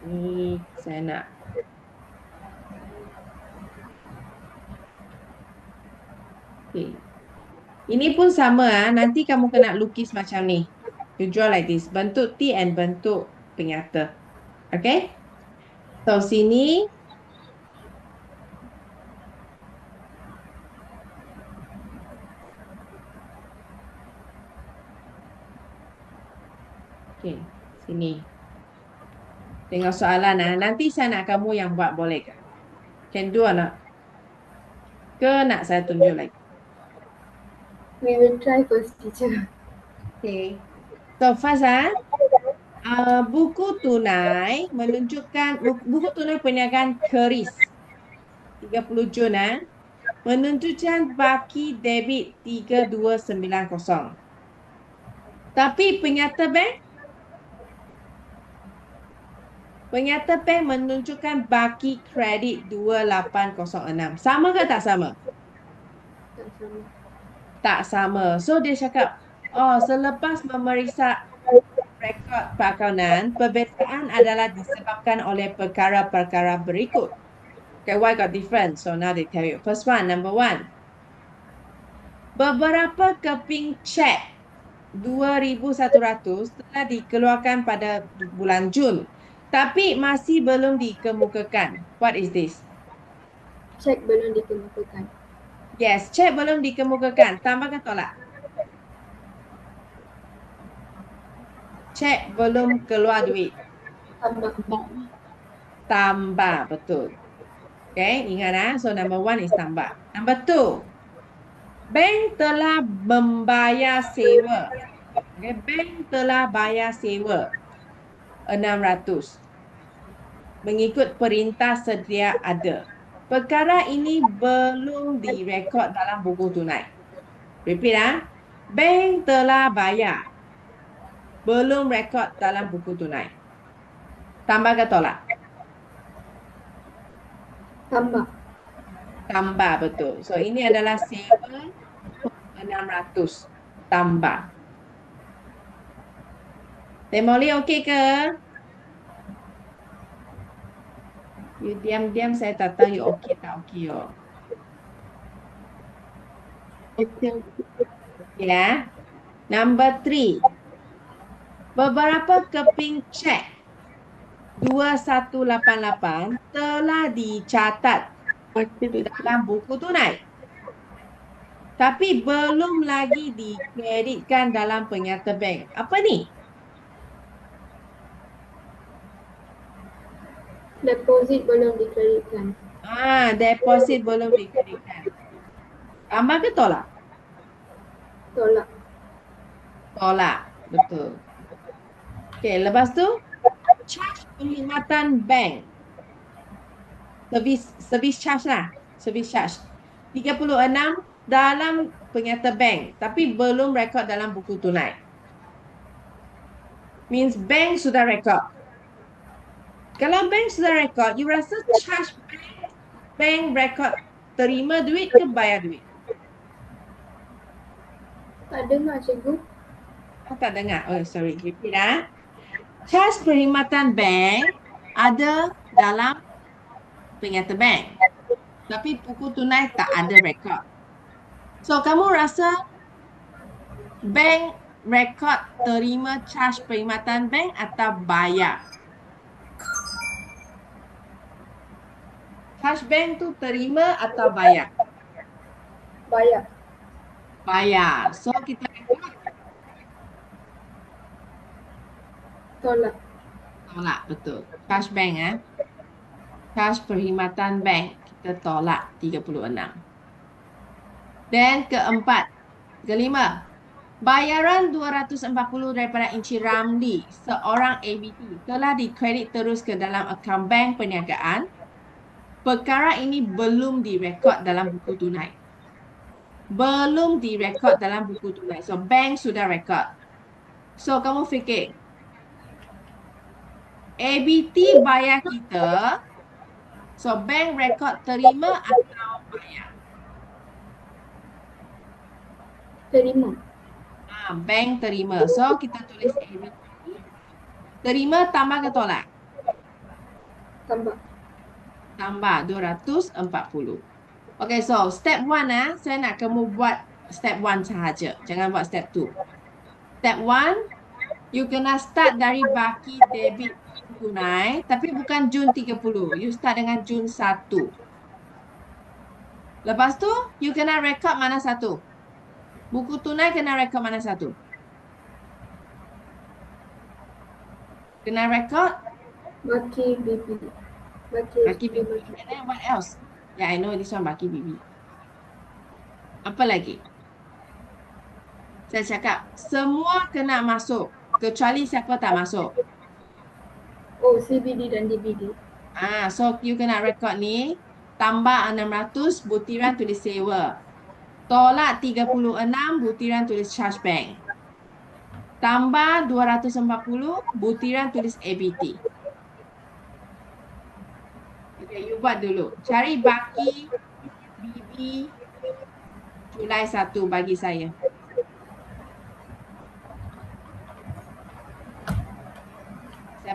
Speaker 1: Ni saya nak. Okay. Ini pun sama nanti kamu kena lukis macam ni. You draw like this. Bentuk T and bentuk penyata. Okay? So, sini. Okay, sini. Tengok soalan nanti saya nak kamu yang buat, boleh ke? Can do or not? Ke nak saya tunjuk lagi?
Speaker 2: We will try first, teacher.
Speaker 1: Okay. So, first buku tunai menunjukkan, buku tunai perniagaan keris 30 Jun menunjukkan baki debit 3290. Tapi penyata bank menunjukkan baki kredit 2806. Sama ke tak sama? Tak sama. So dia cakap, oh, selepas memeriksa rekod perakaunan, perbezaan adalah disebabkan oleh perkara-perkara berikut. Okay, why got different? So now they tell you. First one, number one. Beberapa keping cek 2,100 telah dikeluarkan pada bulan Jun, tapi masih belum dikemukakan. What is this?
Speaker 2: Cek belum dikemukakan.
Speaker 1: Yes, cek belum dikemukakan. Tambahkan tolak. Cek belum keluar duit.
Speaker 2: Tambah.
Speaker 1: Tambah, betul. Okay, ingat so number one is tambah. Number two, bank telah membayar sewa. Okay, bank telah bayar sewa 600 mengikut perintah sedia ada. Perkara ini belum direkod dalam buku tunai. Repeat bank telah bayar, belum rekod dalam buku tunai. Tambah ke tolak?
Speaker 2: Tambah.
Speaker 1: Tambah, betul. So ini adalah sewa 600 tambah. Temoli okey ke? You diam-diam saya tak tahu you okey tak okey yo.
Speaker 3: Okay.
Speaker 1: Ya. Number 3. Beberapa keping cek 2188 telah dicatat dalam buku tunai, tapi belum lagi dikreditkan dalam penyata bank. Apa ni?
Speaker 2: Deposit belum dikreditkan.
Speaker 1: Deposit belum dikreditkan. Tambah ke tolak?
Speaker 2: Tolak.
Speaker 1: Tolak, betul. Okey, lepas tu charge perkhidmatan bank. Service charge lah. Service charge. 36 dalam penyata bank, tapi belum rekod dalam buku tunai. Means bank sudah rekod. Kalau bank sudah rekod, you rasa charge bank rekod terima duit ke bayar duit?
Speaker 2: Tak dengar cikgu.
Speaker 1: Tak dengar. Oh, sorry. Repeat Charge perkhidmatan bank ada dalam penyata bank, tapi buku tunai tak ada rekod. So, kamu rasa bank rekod terima charge perkhidmatan bank atau bayar? Charge bank tu terima atau bayar?
Speaker 2: Bayar.
Speaker 1: Bayar. So, kita rekod
Speaker 2: Tolak.
Speaker 1: tolak, betul. Charge bank Charge perkhidmatan bank kita tolak 36. Dan kelima, bayaran 240 daripada Encik Ramli, seorang ABT, telah dikredit terus ke dalam akaun bank perniagaan. Perkara ini belum direkod dalam buku tunai. Belum direkod dalam buku tunai. So, bank sudah rekod. So, kamu fikir, ABT bayar kita, so bank rekod terima atau bayar?
Speaker 2: Terima.
Speaker 1: Bank terima. So, kita tulis ABT. Terima tambah ke tolak?
Speaker 2: Tambah.
Speaker 1: Tambah 240. Okay, so step 1 saya nak kamu buat step 1 sahaja. Jangan buat step 2. Step 1, you kena start dari baki debit tunai, tapi bukan Jun 30. You start dengan Jun 1. Lepas tu, you kena rekod mana satu? Buku tunai kena rekod mana satu? Kena rekod
Speaker 2: Baki BB.
Speaker 1: baki BB. And then what else? Yeah, I know this one baki BB. Apa lagi? Saya cakap, semua kena masuk. Kecuali siapa tak masuk.
Speaker 2: Oh, CBD dan DBD.
Speaker 1: So you kena rekod ni. Tambah 600 butiran tulis sewa. Tolak 36 butiran tulis charge bank. Tambah 240 butiran tulis ABT. Okay, you buat dulu. Cari baki BB Julai 1 bagi saya.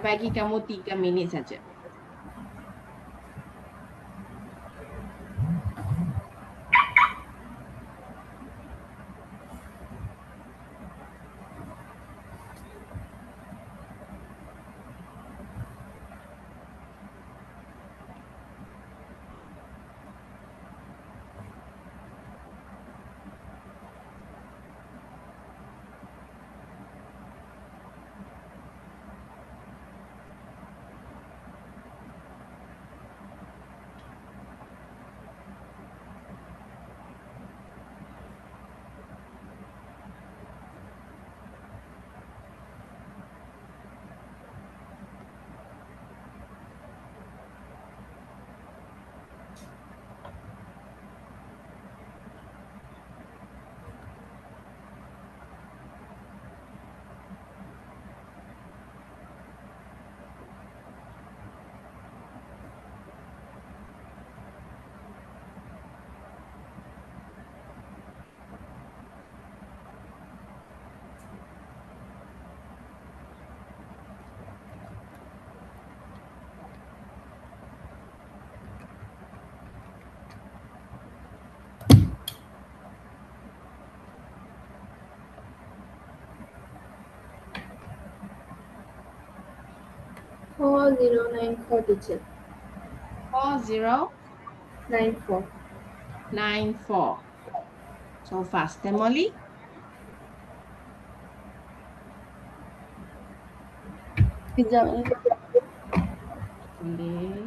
Speaker 1: bagi kamu 3 minit saja.
Speaker 2: Four zero nine four, teacher.
Speaker 1: 4094.
Speaker 2: 94.
Speaker 1: So fast. Molly?
Speaker 3: Kejap eh.
Speaker 1: Boleh.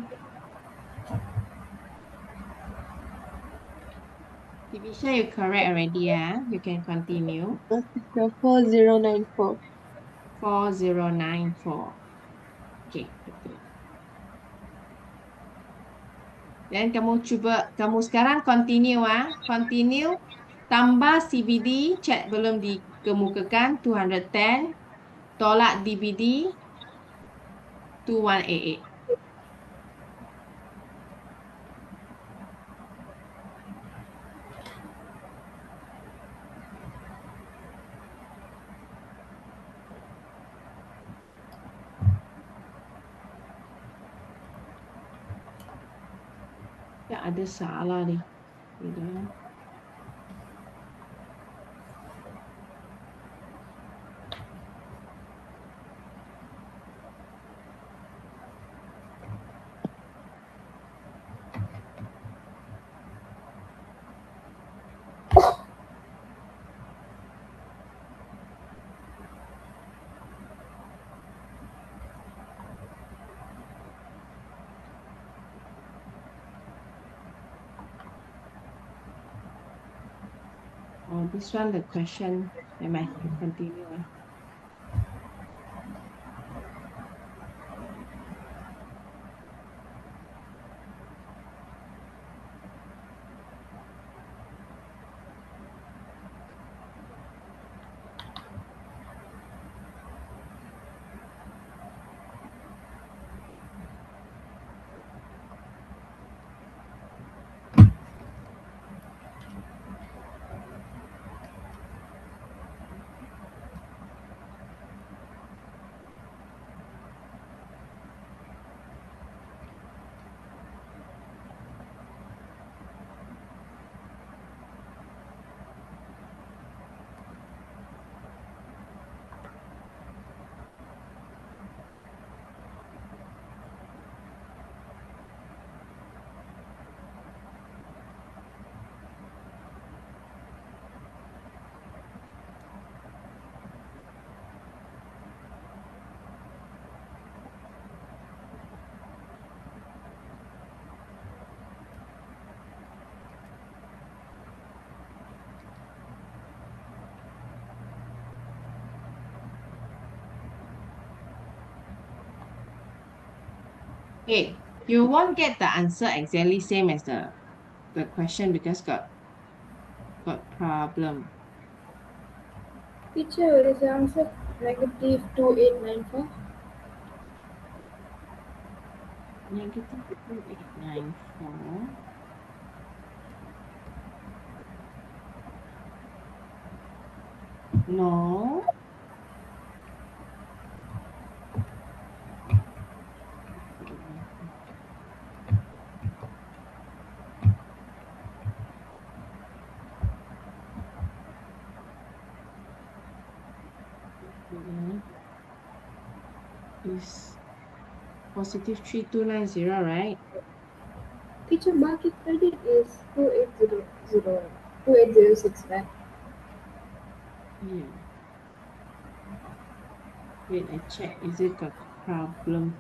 Speaker 1: Tibisha, you correct already, yeah? You can continue.
Speaker 3: Teacher 4094.
Speaker 1: 4094. Okay, betul. Dan kamu sekarang continue Continue. Tambah CBD, chat belum dikemukakan 210. Tolak DVD 2188. Ya, ada salah ni. Tidak. Oh, this one the question. Never mind, continue. Okay, you won't get the answer exactly same as the question because got problem.
Speaker 2: Teacher, is the answer negative 2894?
Speaker 1: Negative 2894. No. is positive 3290, right?
Speaker 2: Teacher, Baki credit is 2806, right?
Speaker 1: Yeah. Wait, I check. Is it a problem?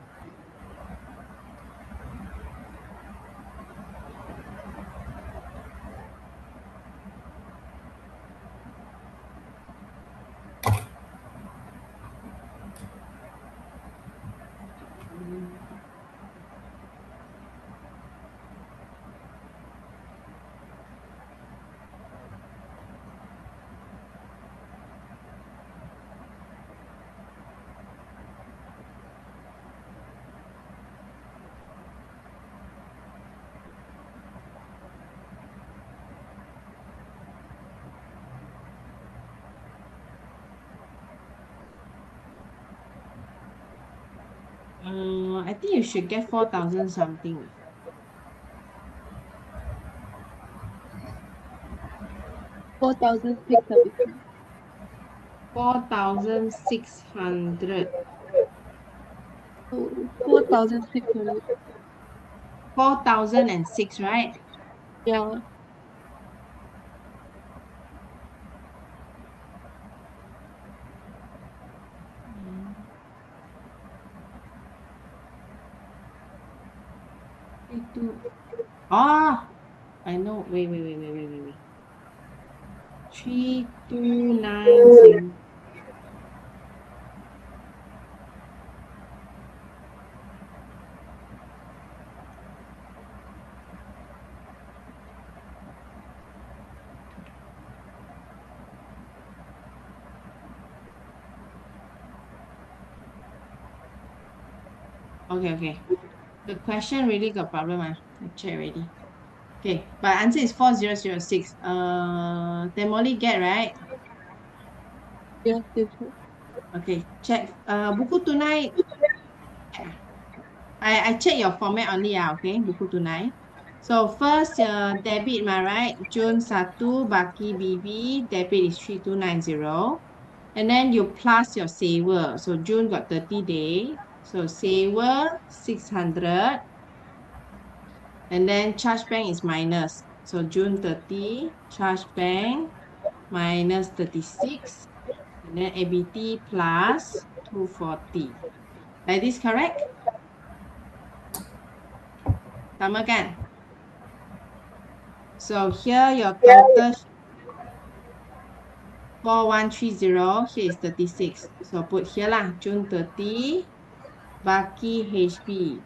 Speaker 1: I think you should get 4,000 something.
Speaker 3: 4,633.
Speaker 1: 4,600.
Speaker 3: 4,600.
Speaker 1: 4,006, right?
Speaker 3: Yeah.
Speaker 1: Oh, I know. Wait. 3290. Okay. The question really got problem. I check already. Okay, but answer is 4006. Temoli get, right?
Speaker 3: Yes, teacher.
Speaker 1: Okay, check. Buku tunai. I check your format only, okay? Buku tunai. So first, debit, right? June 1, Baki BB, debit is 3290. And then you plus your saver. So June got 30 days. So saver 600. And then charge bank is minus. So June 30, charge bank minus 36. And then ABT plus 240. Like this correct? Sama kan? So here your total 4130, here is 36. So put here lah, June 30, Baki HB.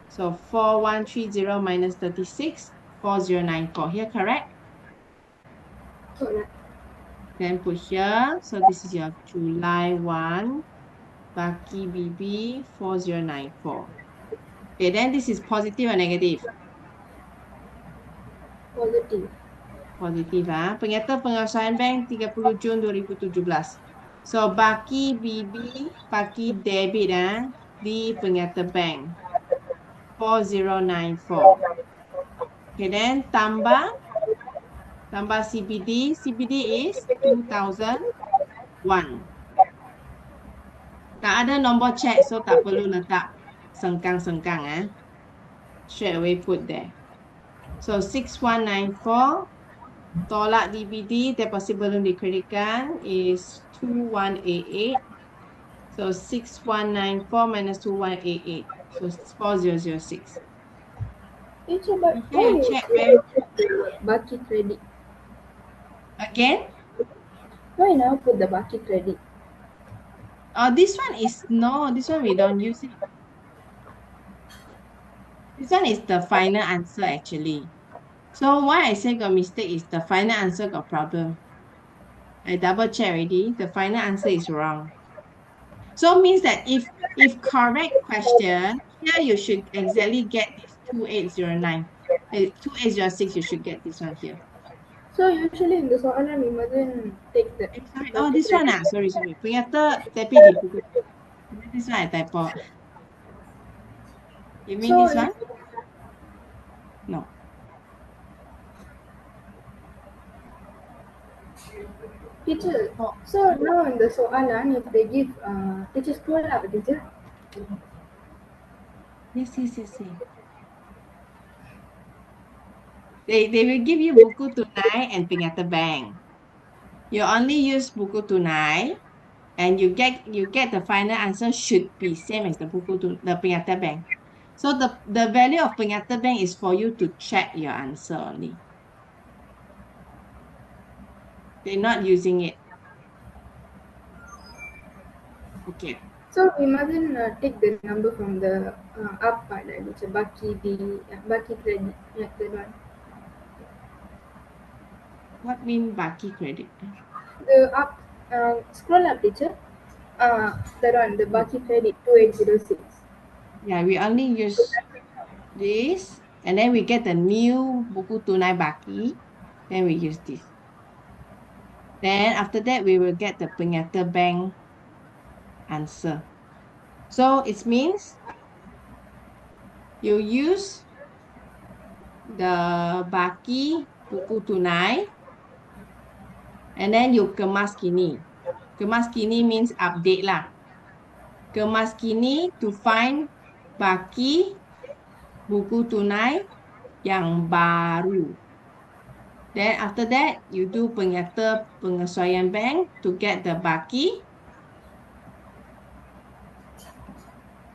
Speaker 1: So 4130 minus 36, 4094. Here correct?
Speaker 2: Correct.
Speaker 1: Then put here. So this is your July 1, Baki BB 4094. Okay, then this is positive or negative?
Speaker 2: Positive.
Speaker 1: Positif Penyata pengesahan bank 30 Jun 2017. So Baki BB Baki debit di penyata bank 4094. Okay, then tambah CBD. CBD is 2001. Tak ada nombor check, so tak perlu letak sengkang-sengkang Straight away put there. So 6194 tolak DBD, deposit belum dikreditkan is 2188. So 6194 minus 2188. So 4006.
Speaker 2: Teacher, but
Speaker 1: Okay,
Speaker 2: why
Speaker 1: you
Speaker 2: you
Speaker 1: check where
Speaker 2: Baki credit?
Speaker 1: again.
Speaker 2: Why now put the Baki credit?
Speaker 1: This one is no, this one we don't use it. This one is the final answer actually. So why I say got mistake is the final answer got problem. I double check already. The final answer is wrong. So means that if correct question, here you should exactly get this 2809. 2806, you should get this one here.
Speaker 2: So usually in the soalan we mustn't take the
Speaker 1: Sorry.
Speaker 2: Baki
Speaker 1: This
Speaker 2: credit.
Speaker 1: one sorry. Ternyata tapi di buku. This one I typo. You mean
Speaker 2: So
Speaker 1: this one? No.
Speaker 2: Teacher,
Speaker 1: Oh.
Speaker 2: so now in the soalan if they give teacher scroll up teacher.
Speaker 1: Yes. They will give you buku tunai and pengyata bank. You only use buku tunai and you get the final answer should be same as the pengyata bank. So the value of pengyata bank is for you to check your answer only. They're not using it. Okay.
Speaker 2: So we mustn't take the number from the up part, right? Which is Baki credit, yeah, that one.
Speaker 1: What mean baki credit?
Speaker 2: The up, scroll up, teacher. That one, the Baki credit 2806.
Speaker 1: Yeah, we only use this and then we get the new buku tunai baki. Then we use this. Then after that we will get the pengyata bank answer. So it means you use the baki buku tunai and then you kemas kini. Kemas kini means update lah. Kemas kini to find baki buku tunai yang baru. Then after that, you do pengyata pengesuaian bank to get the baki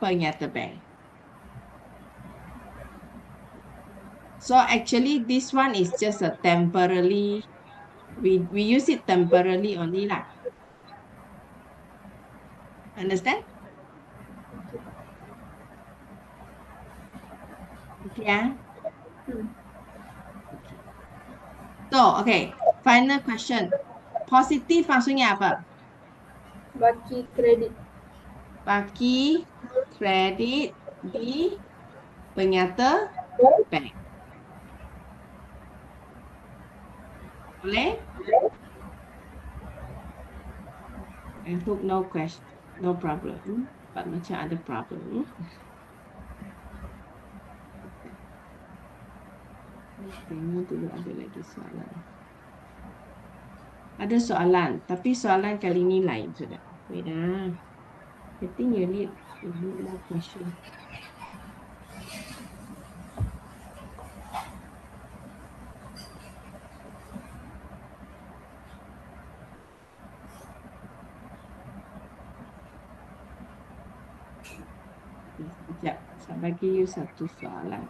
Speaker 1: pengyata bank. So actually, this one is just a temporarily, we use it temporarily only lah. Understand? Okay, ah? So, okay, final question. Positif maksudnya apa?
Speaker 2: Baki credit.
Speaker 1: Baki kredit di pengyata bank. Boleh? I hope no question, no problem. But macam ada problem. Tengok dulu ada lagi soalan. Ada soalan, tapi soalan kali ini lain sudah. Wait ah. I think you need more question. Sekejap, saya bagi you satu soalan.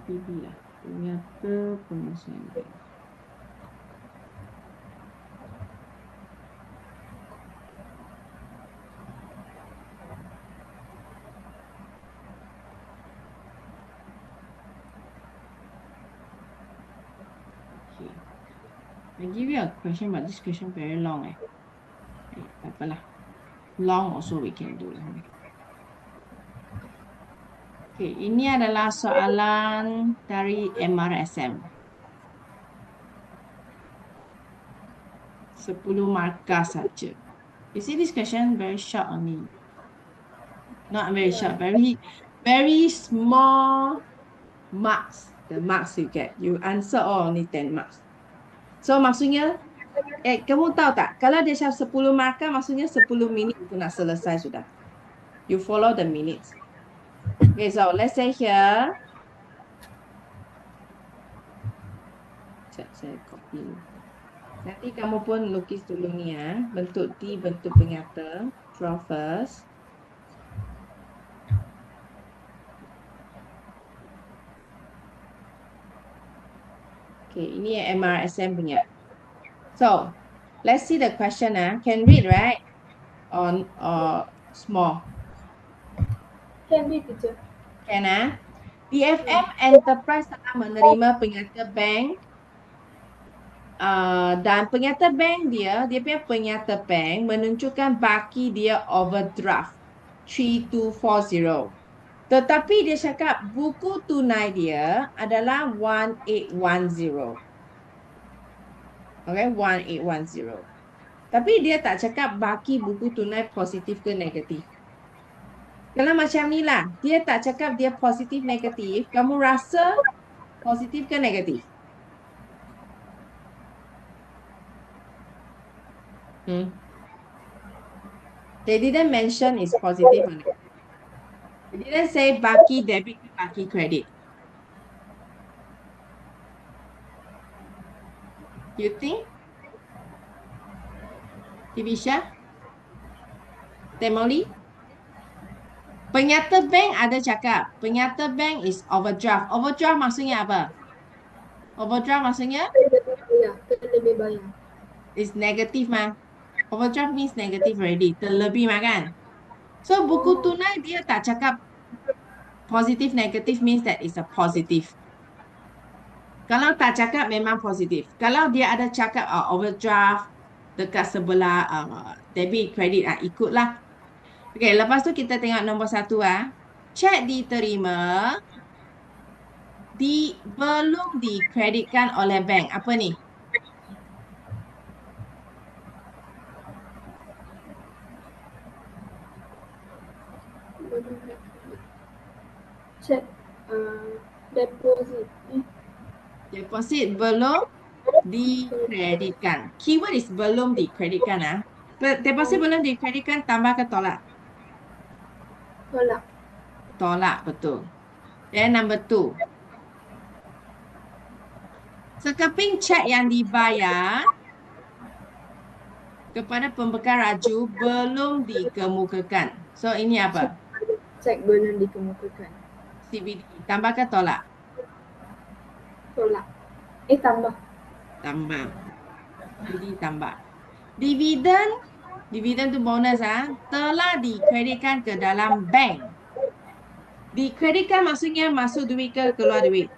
Speaker 1: PB lah. Pengyata pengesuaian bank. Okay. I give you a question, but this question very long eh. Tak apalah. Long also we can do lah. Okay, ini adalah soalan dari MRSM. 10 markah saja. You see this question very short only. Not very short, very small marks. The marks you get. You answer all only 10 marks. So maksudnya, kamu tahu tak? Kalau dia 10 markah, maksudnya 10 minit itu nak selesai sudah. You follow the minutes. Okay, so let's say here. Saya copy. Nanti kamu pun lukis dulu ni ya. Bentuk T, bentuk pengyata. Draw first. Okay, ini MRSM punya. So, let's see the question. Can read, right? Or small?
Speaker 2: Can be, teacher.
Speaker 1: Can DFM Enterprise telah menerima pengyata bank Dan penyata bank dia punya penyata bank menunjukkan baki dia overdraft 3240. Tetapi dia cakap buku tunai dia adalah 1810. Okay, 1810. Tapi dia tak cakap baki buku tunai positif ke negatif. Kalau macam ni lah, dia tak cakap dia positif negatif, kamu rasa positif ke negatif? They didn't mention is positive or negative. They didn't say baki debit ke baki credit. You think? Tivisha? Temoli? Penyata bank ada cakap. Penyata bank is overdraft. Overdraft maksudnya apa? Overdraft maksudnya
Speaker 2: terlebih bayar.
Speaker 1: is negative mah. Overdraft means negative already. Terlebih mah kan? So buku tunai dia tak cakap positive negative means that is a positive. Kalau tak cakap memang positif. Kalau dia ada cakap overdraft dekat sebelah debit, credit, ikutlah. Okay, lepas tu kita tengok nombor 1 . Cek diterima belum dikreditkan oleh bank. Apa ni?
Speaker 2: Check deposit.
Speaker 1: Deposit belum dikreditkan. Keyword is belum dikreditkan . Deposit belum dikreditkan, tambah ke tolak?
Speaker 2: Tolak.
Speaker 1: Tolak, betul. Then number 2. Sekeping cek yang dibayar kepada pembekal raju belum dikemukakan. So, ini apa?
Speaker 2: Cek belum dikemukakan.
Speaker 1: CBD. Tambah ke tolak?
Speaker 2: Tolak. Tambah.
Speaker 1: Tambah. CBD tambah. Dividen tu bonus telah dikreditkan ke dalam bank. Dikreditkan maksudnya masuk duit ke keluar duit?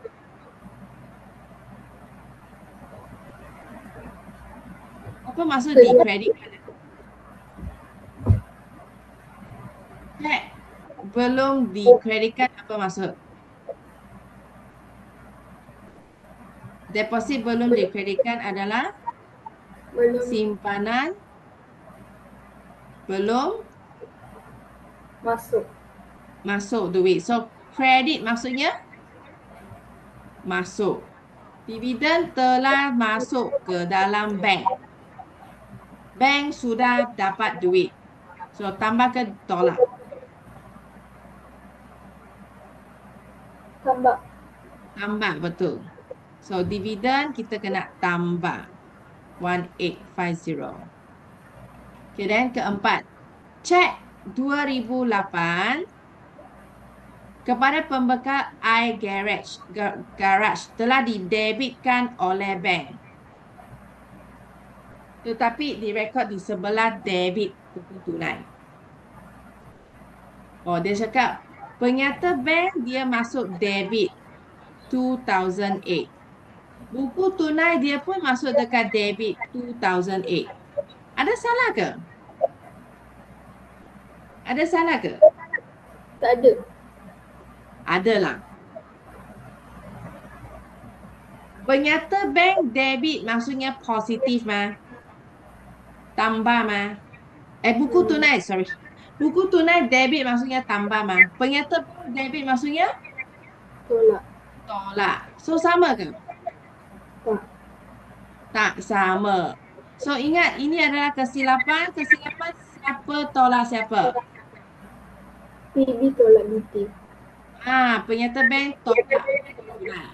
Speaker 1: Apa maksud dikreditkan? Cek belum dikreditkan apa maksud? Deposit belum dikreditkan adalah simpanan belum masuk duit. So, kredit maksudnya masuk. Dividen telah masuk ke dalam bank. Bank sudah dapat duit. So, tambah ke tolak?
Speaker 2: Tambah.
Speaker 1: Tambah, betul. So, dividen kita kena tambah. 1850. Okay, dan keempat. Cek 2008 kepada pembekal iGarage telah didebitkan oleh bank. Tetapi direkod di sebelah debit buku tunai. Dia cakap penyata bank dia masuk debit 2008. Buku tunai dia pun masuk dekat debit 2008. Ada salah ke? Ada salah ke?
Speaker 2: Tak ada.
Speaker 1: Adalah. Penyata bank debit maksudnya positif mah. Tambah mah. Buku tunai, sorry. Buku tunai debit maksudnya tambah mah. Penyata bank debit maksudnya tolak. So sama ke? Tak sama. So ingat ini adalah kesilapan. Kesilapan siapa tolak siapa?
Speaker 2: PB tolak BT.
Speaker 1: Penyata bank tolak buku tunai.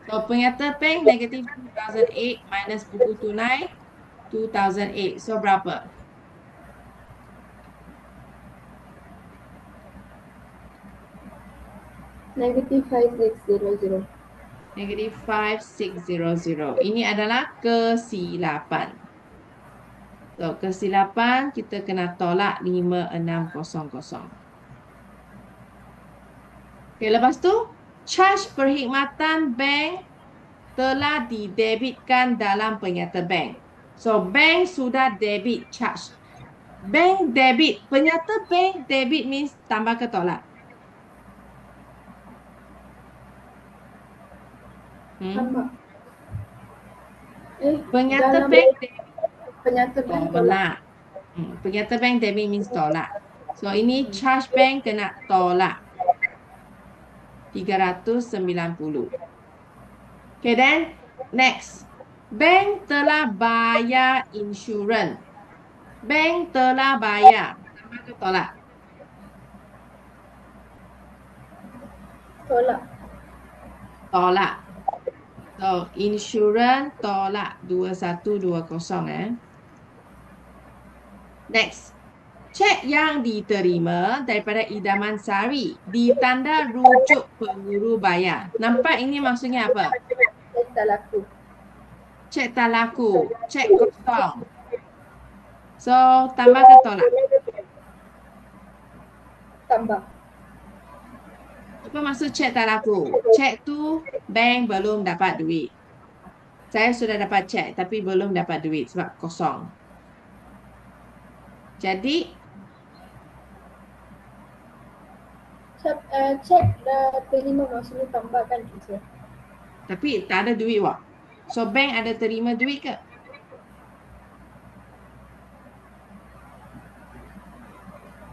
Speaker 1: So penyata bank negatif 2008 minus buku tunai 2008. So berapa?
Speaker 2: Negative 5600.
Speaker 1: Negatif 5600. Ini adalah kesilapan. So, kesilapan kita kena tolak 5600. Okay, lepas tu, charge perkhidmatan bank telah didebitkan dalam penyata bank. So, bank sudah debit charge. Bank debit. Penyata bank debit means tambah ke tolak?
Speaker 2: Tambah.
Speaker 1: Penyata
Speaker 2: dalam
Speaker 1: bank debit
Speaker 2: penyata bank tolak.
Speaker 1: tolak. Penyata bank debit means tolak. So, ini charge bank kena tolak. 390. Okay, then next. Bank telah bayar insurans. Bank telah bayar. Tambah ke tolak?
Speaker 2: Tolak.
Speaker 1: Tolak. So, insurans tolak 2120 Next. Cek yang diterima daripada idaman sari ditanda rujuk penguru bayar. Nampak ini maksudnya apa?
Speaker 2: Tak laku.
Speaker 1: Cek tak laku. Cek kosong. So, tambah ke tolak?
Speaker 2: Tambah.
Speaker 1: Apa maksud cek tak laku? Cek tu bank belum dapat duit. Saya sudah dapat cek tapi belum dapat duit sebab kosong. Jadi,
Speaker 2: Cek dah terima maksudnya tambahkan teacher.
Speaker 1: tapi tak ada duit wak. So, bank ada terima duit ke?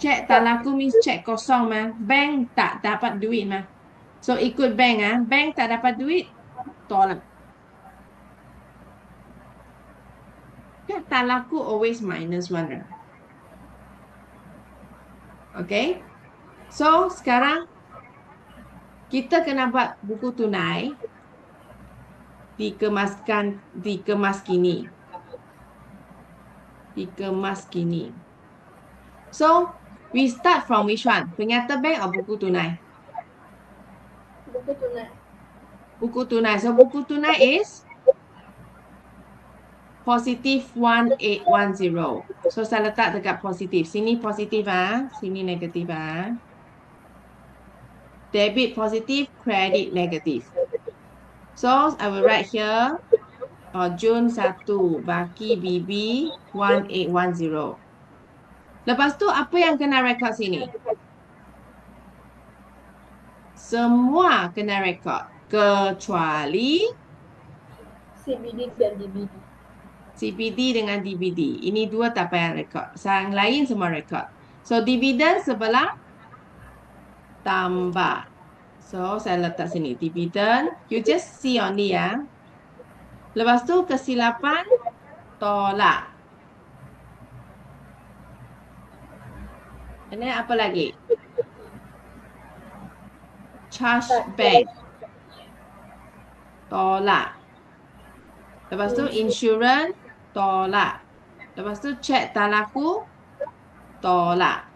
Speaker 1: Cek tak laku means cek kosong mah. Bank tak dapat duit mah. So, ikut bank ah. Bank tak dapat duit, tolak. Cek tak laku always -1 lah. Okay. So, sekarang kita kena buat buku tunai dikemas kini. Dikemas kini. So, we start from which one? Penyata bank atau buku tunai?
Speaker 2: Buku tunai.
Speaker 1: Buku tunai. So, buku tunai is positif 1810. So, saya letak dekat positif. Sini positif ah, sini negatif ah. Debit positif, credit negatif. So, I will write here Jun 1 baki BB 1810. Lepas tu apa yang kena rekod sini? Semua kena rekod kecuali
Speaker 2: CBD dan DVD.
Speaker 1: CPD dengan DVD. Ini dua tak payah rekod. Yang lain semua rekod. So, dividen sebelah tambah. So, saya letak sini. Dividen. You just see only ya. Lepas tu, kesilapan tolak. And then apa lagi? Charge bank. Tolak. Lepas tu, insurans. Tolak. Lepas tu, cek tak laku. Tolak.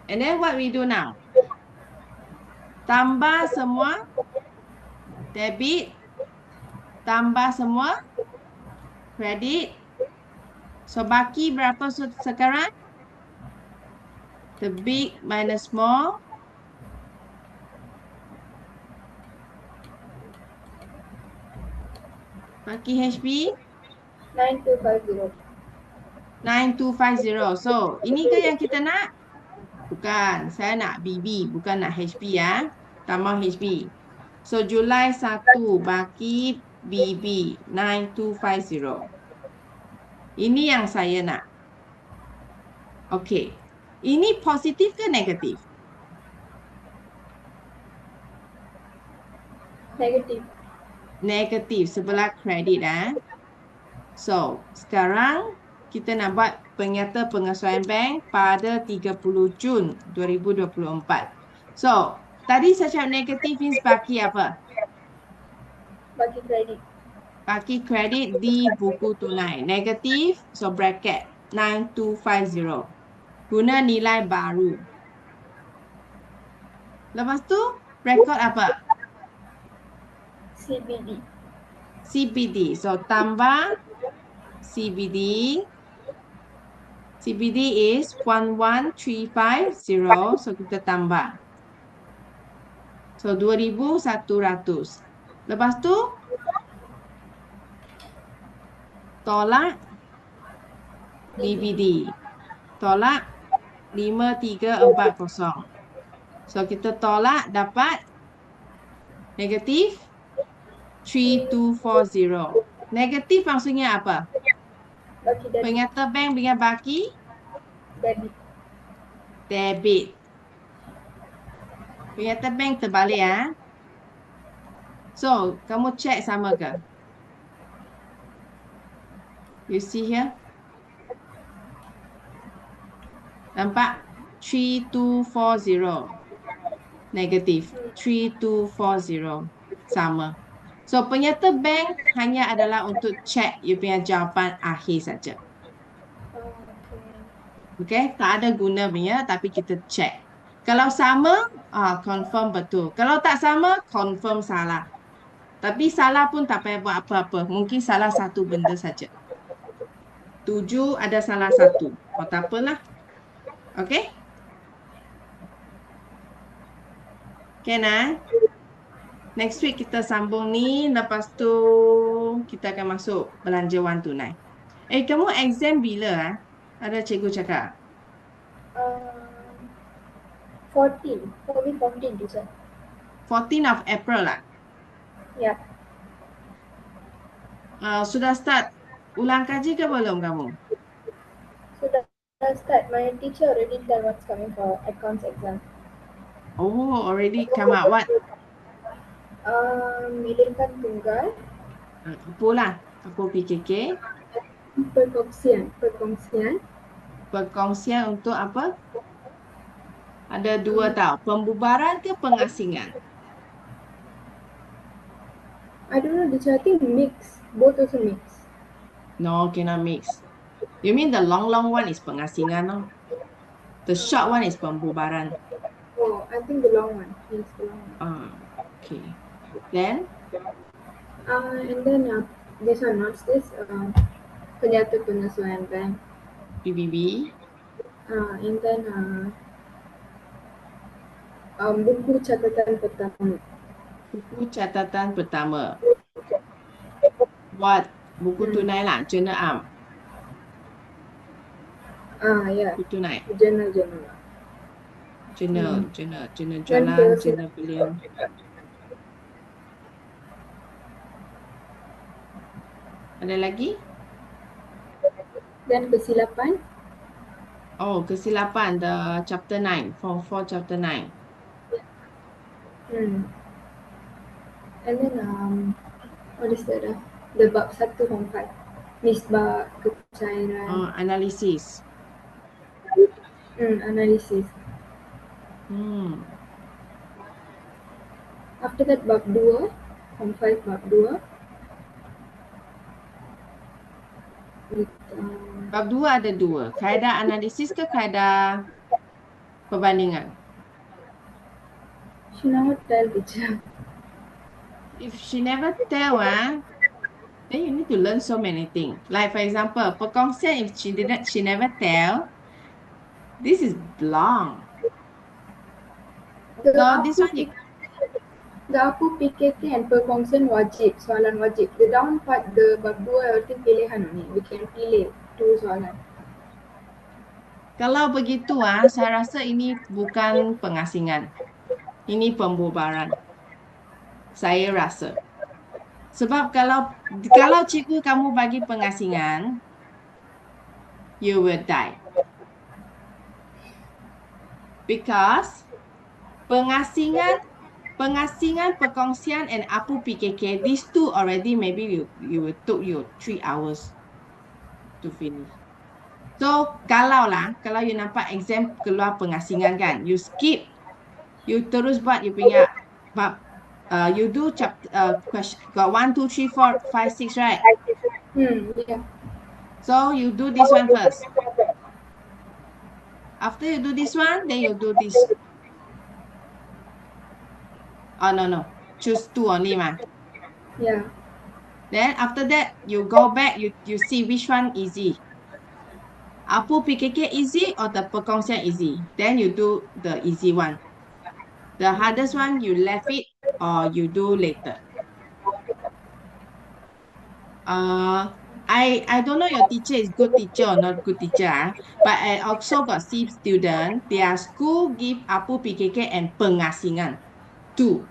Speaker 1: And then what we do now? Tambah semua. Debit. Tambah semua. Credit. So, baki berapa sekarang? The big minus small. Baki HB?
Speaker 2: 9250.
Speaker 1: 9250. So, ini ke yang kita nak? Bukan. Saya nak BB. Bukan nak HB ya. Tambah HB. So, Julai 1. Baki BB. 9250. Ini yang saya nak. Okey. Ini positif ke negatif?
Speaker 2: Negatif.
Speaker 1: Negatif. Sebelah kredit. So, sekarang kita nak buat penyata pengesuaian bank pada 30 Jun 2024. So, tadi saya cakap negatif means baki apa?
Speaker 2: Bagi kredit.
Speaker 1: Baki kredit di buku tunai. Negatif, so bracket 9250. Guna nilai baru. Lepas tu, rekod apa?
Speaker 2: CBD.
Speaker 1: CBD. So, tambah CBD. CBD is 11350. So, kita tambah. So, 2100. Lepas tu, tolak DVD. Tolak 5340. So, kita tolak dapat negatif 3240. Negatif maksudnya apa?
Speaker 2: Okay, debit.
Speaker 1: Penyata bank dengan baki
Speaker 2: Debit.
Speaker 1: debit. Penyata bank terbalik ya. So, kamu check sama ke? You see here? Nampak? 3240. Negatif. 3240. Sama. So, penyata bank hanya adalah untuk check you punya jawapan akhir saja.
Speaker 2: Okay.
Speaker 1: Okay? Tak ada guna punya, tapi kita check. Kalau sama, confirm betul. Kalau tak sama, confirm salah. Tapi salah pun tak payah buat apa-apa. Mungkin salah satu benda saja. 7 ada salah satu. Oh, tak apalah. Okay? Can Next week kita sambung ni. Lepas tu kita akan masuk belanja wang tunai. Kamu exam bila Ada cikgu cakap.
Speaker 2: 14. Probably 14, teacher.
Speaker 1: 14 of April lah.
Speaker 2: Yeah.
Speaker 1: Sudah start ulang kaji ke belum kamu?
Speaker 2: So that's that. My teacher already tell what's coming for accounts exam.
Speaker 1: Oh, already come out. What?
Speaker 2: Milikan tunggal,
Speaker 1: Apa lah? Apa PKK?
Speaker 2: perkongsian.
Speaker 1: Perkongsian untuk apa? Ada dua tau. Pembubaran ke pengasingan?
Speaker 2: I don't know, teacher. I think mix. Both also mix.
Speaker 1: No, cannot mix. You mean the long one is pengasingan, no? The short one is pembubaran.
Speaker 2: Oh, I think the long one. Yes, the long one.
Speaker 1: Okay. Then?
Speaker 2: And then this one, what's this? Penyata Penyesuaian Bank.
Speaker 1: PBB.
Speaker 2: And then buku catatan pertama.
Speaker 1: Buku catatan pertama. Buat buku tunai lah, journal am.
Speaker 2: Yeah.
Speaker 1: Buku tunai.
Speaker 2: Journal.
Speaker 1: Journal jualan, journal beliau. Ada lagi?
Speaker 2: Dan kesilapan.
Speaker 1: Oh, kesilapan, the chapter 9, form 4 chapter 9.
Speaker 2: And then what is that? The bab 1 form 5. Nisbah kepercayaan.
Speaker 1: Analisis.
Speaker 2: Analisis. After that bab 2, form 5 bab 2.
Speaker 1: Bab 2 ada 2. Kaedah analisis ke kaedah perbandingan?
Speaker 2: She never tell, teacher.
Speaker 1: If she never tell, then you need to learn so many things. Like for example, perkongsian, if she never tell, this is long. So this one
Speaker 2: The Apu PKK and perkongsian wajib, soalan wajib. The down part, the bab 2, everything pilihan ni. We can pilih 2 soalan.
Speaker 1: Kalau begitu, saya rasa ini bukan pengasingan. Ini pembubaran. Saya rasa. Sebab kalau cikgu kamu bagi pengasingan, you will die. Because pengasingan, perkongsian and Apu PKK, these two already maybe you will took you 3 hours to finish. So, kalau you nampak exam keluar pengasingan kan, you skip, you terus buat you punya bab, you do question, got 1, 2, 3, 4, 5, 6, right?
Speaker 2: Yeah.
Speaker 1: So, you do this one first. After you do this one, then you do this. Oh, no. Choose 2 only,
Speaker 2: Yeah.
Speaker 1: Then, after that, you go back, you see which one easy. Apu PKK easy or the perkongsian easy? Then you do the easy one. The hardest one, you left it or you do later. I don't know your teacher is good teacher or not good teacher, but I also got see student, their school give Apu PKK and pengasingan. 2.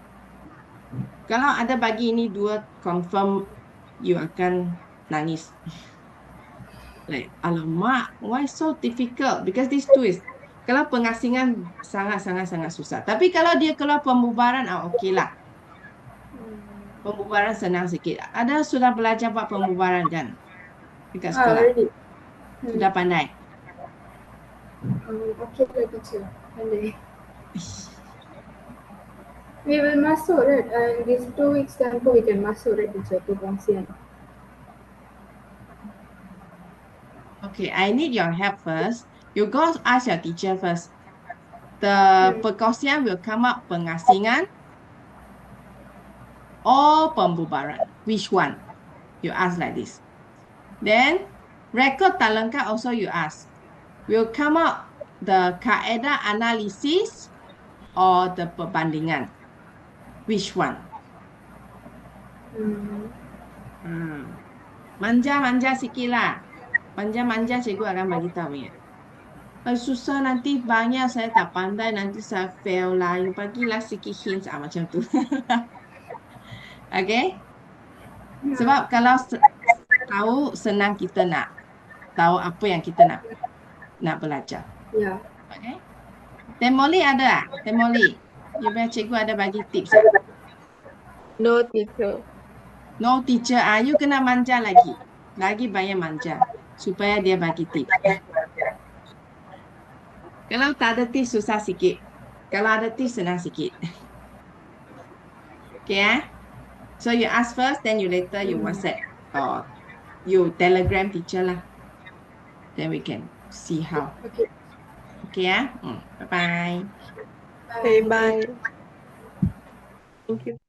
Speaker 1: Kalau ada bagi ini 2, confirm you akan nangis. Like, alamak, why so difficult? Because these 2 is, kalau pengasingan sangat susah. Tapi kalau dia keluar pembubaran, okay lah. Pembubaran senang sikit. Ada sudah belajar buat pembubaran kan? Dekat sekolah.
Speaker 2: Already.
Speaker 1: Sudah pandai.
Speaker 2: Okay lah teacher. Pandai. We will masuk, right? These 2 weeks time we can masuk, right, teacher, to Gongsian.
Speaker 1: Okay, I need your help first. You go ask your teacher first. The perkongsian will come up pengasingan or pembubaran. Which one? You ask like this. Then, record tak lengkap also you ask. Will come up the kaedah analisis or the perbandingan. Which one? Manja-manja sikit lah. Manja-manja cikgu akan bagi tahu ya. Susah nanti banyak saya tak pandai, nanti saya fail lah. You bagilah sikit hints macam tu. Okay? Sebab kalau tahu, senang kita nak tahu apa yang kita nak belajar.
Speaker 2: Yeah.
Speaker 1: Okay? Temoli ada tak? Temoli. You punya cikgu ada bagi tips.
Speaker 3: No teacher.
Speaker 1: No teacher. You kena manja lagi. Lagi banyak manja. Supaya dia bagi tips. Kalau tak ada tips, susah sikit. Kalau ada tips, senang sikit. Okay, So you ask first, then you later you WhatsApp or you Telegram teacher lah. Then we can see how.
Speaker 2: Okay.
Speaker 1: Okay, Bye-bye.
Speaker 3: Okay, bye. Thank you.